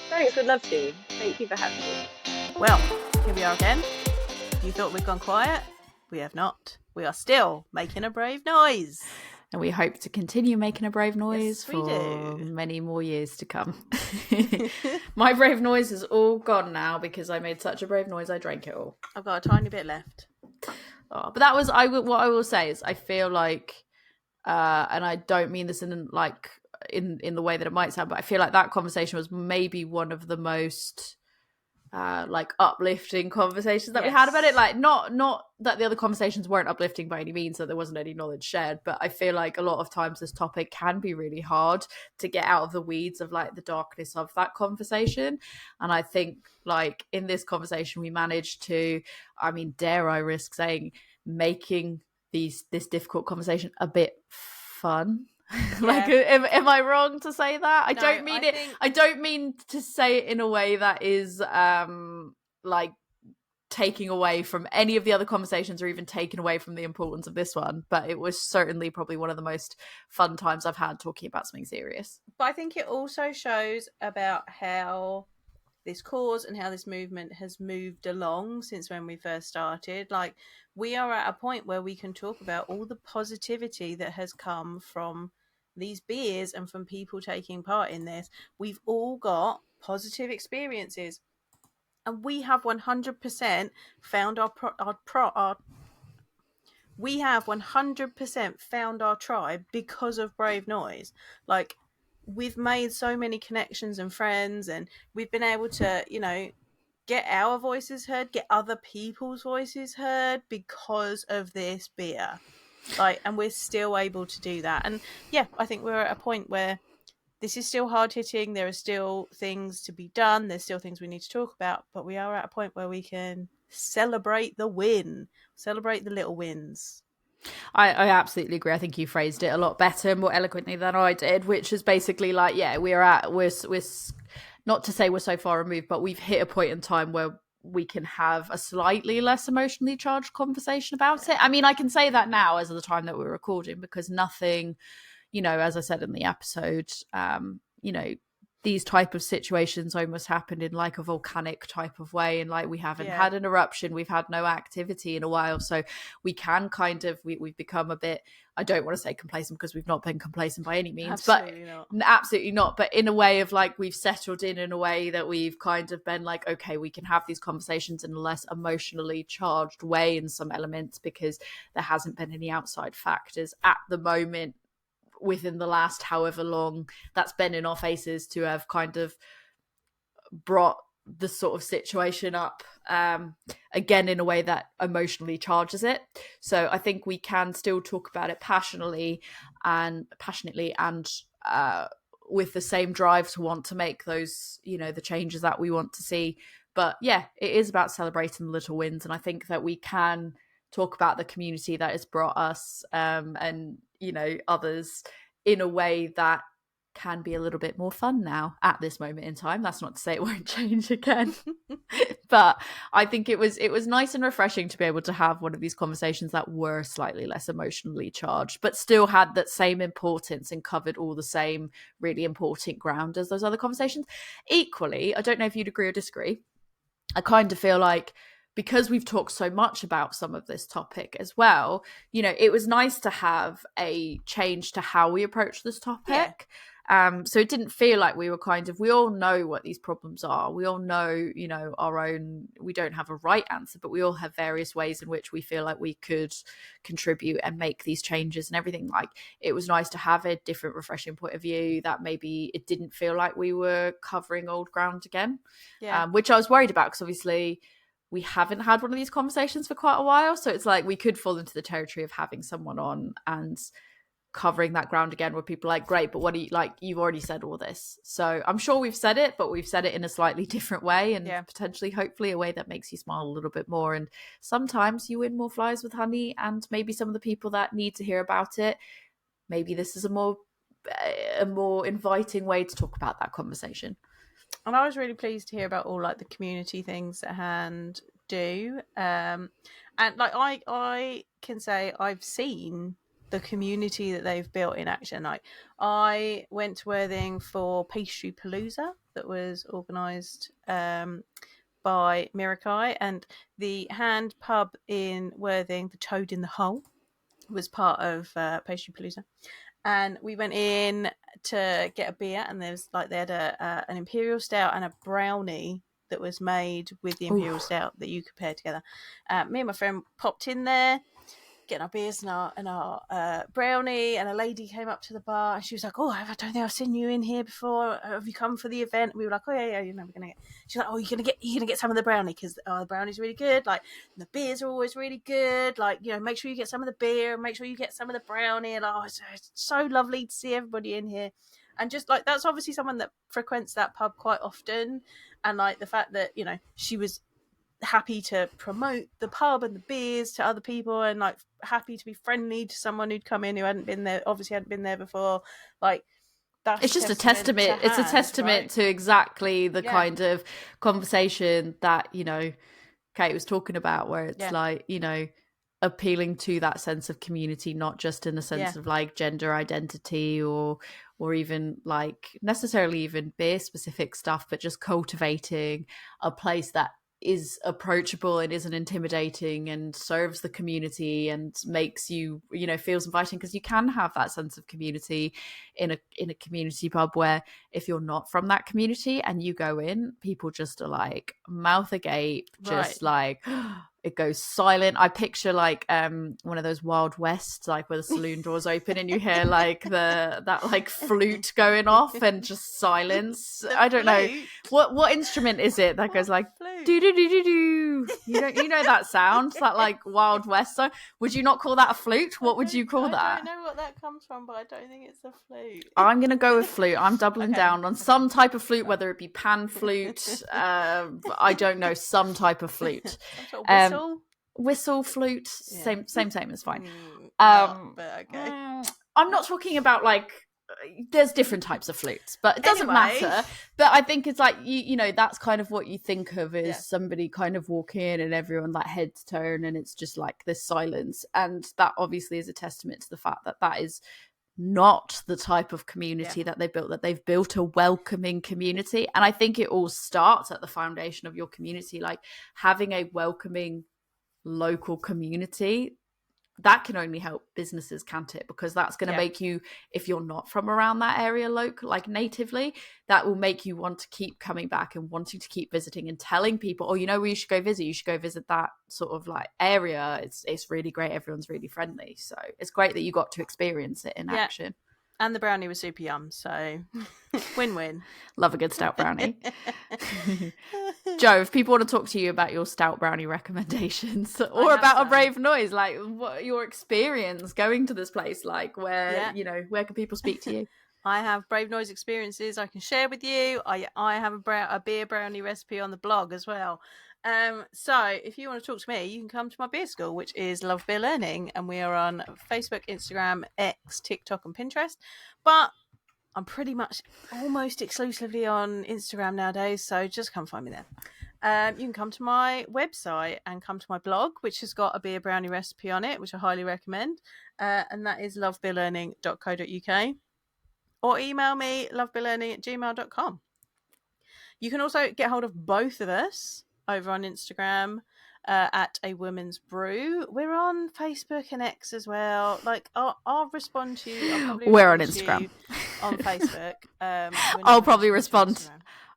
Thanks, would love to. Thank you for having me. Well, here we are again. You thought we'd gone quiet? We have not. We are still making a brave noise. And we hope to continue making a brave noise for many more years to come. My brave noise is all gone now because I made such a brave noise I drank it all. I've got a tiny bit left. Oh, but that was what I will say is I feel like, and I don't mean this in like in the way that it might sound, but I feel like that conversation was maybe one of the most like uplifting conversations that we had about it. Like not that the other conversations weren't uplifting by any means, that there wasn't any knowledge shared, but I feel like a lot of times this topic can be really hard to get out of the weeds of like the darkness of that conversation. And I think like in this conversation we managed to, I mean, dare I risk saying, making this difficult conversation a bit fun. Like, am I wrong to say that? I don't mean to say it in a way that is like taking away from any of the other conversations or even taking away from the importance of this one, but it was certainly probably one of the most fun times I've had talking about something serious. But I think it also shows about how this cause and how this movement has moved along since when we first started. Like, we are at a point where we can talk about all the positivity that has come from these beers and from people taking part in this, we've all got positive experiences, and we have 100% found we have 100% found our tribe because of Brave Noise. Like, we've made so many connections and friends, and we've been able to, you know, get our voices heard, get other people's voices heard because of this beer. Like, and we're still able to do that. And yeah, I think we're at a point where this is still hard hitting. There are still things to be done. There's still things we need to talk about, but we are at a point where we can celebrate the win, celebrate the little wins. I absolutely agree. I think you phrased it a lot better and more eloquently than I did, which is basically like, yeah, we're not to say we're so far removed, but we've hit a point in time where we can have a slightly less emotionally charged conversation about it. I mean, I can say that now as of the time that we're recording, because nothing, you know, as I said in the episode, you know, these type of situations almost happened in like a volcanic type of way, and like we haven't had an eruption, we've had no activity in a while, so we can kind of we've become a bit, I don't want to say complacent because we've not been complacent by any means, absolutely not, but in a way of like we've settled in a way that we've kind of been like, okay, we can have these conversations in a less emotionally charged way in some elements, because there hasn't been any outside factors at the moment within the last however long that's been in our faces to have kind of brought the sort of situation up again in a way that emotionally charges it. So I think we can still talk about it passionately and with the same drive to want to make those, you know, the changes that we want to see. But yeah, it is about celebrating the little wins, and I think that we can talk about the community that has brought us and, you know, others in a way that can be a little bit more fun now at this moment in time. That's not to say it won't change again. But I think it was nice and refreshing to be able to have one of these conversations that were slightly less emotionally charged, but still had that same importance and covered all the same really important ground as those other conversations. Equally, I don't know if you'd agree or disagree, I kind of feel like because we've talked so much about some of this topic as well, you know, it was nice to have a change to how we approach this topic. So it didn't feel like we were we all know what these problems are. We all know, you know, we don't have a right answer, but we all have various ways in which we feel like we could contribute and make these changes and everything. Like, it was nice to have a different, refreshing point of view that maybe it didn't feel like we were covering old ground again, which I was worried about, because obviously we haven't had one of these conversations for quite a while. So it's like we could fall into the territory of having someone on and covering that ground again, where people are like, great, but what do you like? You've already said all this. So I'm sure we've said it, but we've said it in a slightly different way, and potentially, hopefully, a way that makes you smile a little bit more. And sometimes you win more flies with honey, and maybe some of the people that need to hear about it, maybe this is a more inviting way to talk about that conversation. And I was really pleased to hear about all like the community things that Hand do. And like I can say I've seen the community that they've built in action. Like, I went to Worthing for Pastry Palooza that was organised by Mirakai, and the Hand pub in Worthing, the Toad in the Hole, was part of Pastry Palooza. And we went in to get a beer, and there's like they had an imperial stout and a brownie that was made with the imperial stout that you could pair together. Me and my friend popped in there, getting our beers and our brownie, and a lady came up to the bar and she was like, "Oh, I don't think I've seen you in here before. Have you come for the event?" We were like, "Oh yeah, you know, we're gonna get." She's like, "Oh, you're gonna get some of the brownie, because the brownie's really good. Like, the beers are always really good. Like, you know, make sure you get some of the beer, and make sure you get some of the brownie." And it's so lovely to see everybody in here. And just like, that's obviously someone that frequents that pub quite often, and like the fact that, you know, she was happy to promote the pub and the beers to other people, and like happy to be friendly to someone who'd come in who hadn't been there before. Like, that's it's just a testament. It's a testament to exactly the kind of conversation that, you know, Kate was talking about, where it's like, you know, appealing to that sense of community, not just in the sense of like gender identity or even like necessarily even beer specific stuff, but just cultivating a place that is approachable and isn't intimidating and serves the community and makes you, feels inviting, because you can have that sense of community in a community pub where if you're not from that community and you go in, people just are like mouth agape, just like it goes silent. I picture like one of those Wild West, like where the saloon doors open and you hear like that like flute going off and just silence. I don't know what instrument is it that goes like do do do do do. You know that sound, that like Wild West song. Would you not call that a flute? What would you call that? I don't know what that comes from, but I don't think it's a flute. I'm gonna go with flute. I'm doubling down on some type of flute, whether it be pan flute. I don't know, some type of flute. Some sort of whistle. Whistle, flute, same is fine. But okay. I'm not talking about like there's different types of flutes, but it doesn't matter. But I think it's like you know that's kind of what you think of is somebody kind of walk in and everyone like heads turn and it's just like this silence, and that obviously is a testament to the fact that that is not the type of community that they built, that they've built a welcoming community. And I think it all starts at the foundation of your community, like having a welcoming local community. That can only help businesses, can't it? Because that's going to make you, if you're not from around that area like natively, that will make you want to keep coming back and wanting to keep visiting and telling people, oh, you know where you should go visit? You should go visit that sort of like area. It's really great. Everyone's really friendly. So it's great that you got to experience it in action. And the brownie was super yum, so win-win. Love a good stout brownie. Joe, if people want to talk to you about your stout brownie recommendations or about A Brave Noise, like what your experience going to this place, like where where can people speak to you? I have Brave Noise experiences I can share with you. I have a beer brownie recipe on the blog as well. So if you want to talk to me, you can come to my beer school, which is Love Beer Learning, and we are on Facebook, Instagram, X, TikTok, and Pinterest. But I'm pretty much almost exclusively on Instagram nowadays, so just come find me there. You can come to my website and come to my blog, which has got a beer brownie recipe on it, which I highly recommend, and that is lovebeerlearning.co.uk, or email me lovebeerlearning@gmail.com. You can also get hold of both of us over on Instagram at A Woman's Brew. We're on Facebook and X as well. Like I'll respond to you. We're on Instagram. On Facebook. I'll probably respond.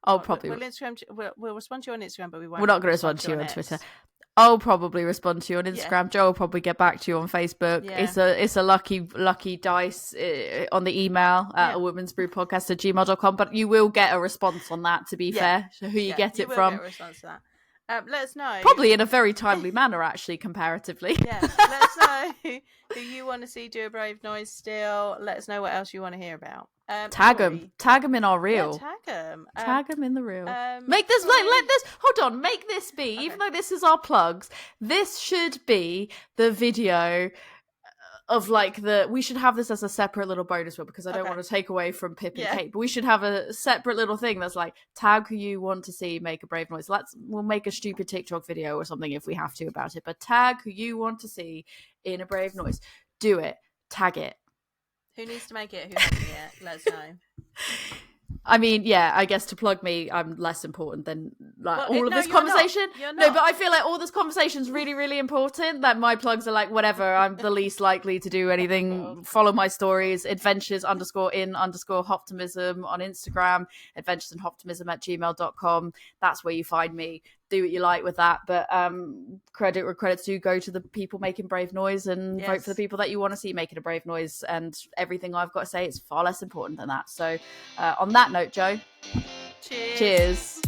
We'll respond to you on Instagram, but we won't. We're not going to respond to you on Twitter. I'll probably respond to you on Instagram. Joe will probably get back to you on Facebook. It's a lucky dice on the email at a woman's brew podcast at gmail.com, but you will get a response on that, to be fair. So who you get it from. Get a response to that. Let us know. Probably in a very timely manner, actually, comparatively. Yeah, let us know who you want to see do A Brave Noise still. Let us know what else you want to hear about. Tag them in our reel. Tag them in the reel. Make this let this. Hold on, make this be. Okay. Even though this is our plugs, this should be the video of like we should have this as a separate little bonus reel, because I don't want to take away from Pip and Kate, but we should have a separate little thing that's like, tag who you want to see make A Brave Noise. We'll make a stupid TikTok video or something if we have to about it, but tag who you want to see in A Brave Noise. Do it. Tag it. Who needs to make it? Who hasn't yet? Let us know. I mean, I guess to plug me, I'm less important than all of this conversation. No, but I feel like all this conversation is really, really important. That my plugs are like, whatever, I'm the least likely to do anything. Follow my stories, adventures_in_optimism on Instagram, adventuresinoptimism@gmail.com. That's where you find me. Do what you like with that, but credit where credit's due, go to the people making Brave Noise and vote for the people that you want to see making A Brave Noise, and everything I've got to say is far less important than that. So on that note, Joe, cheers. Cheers.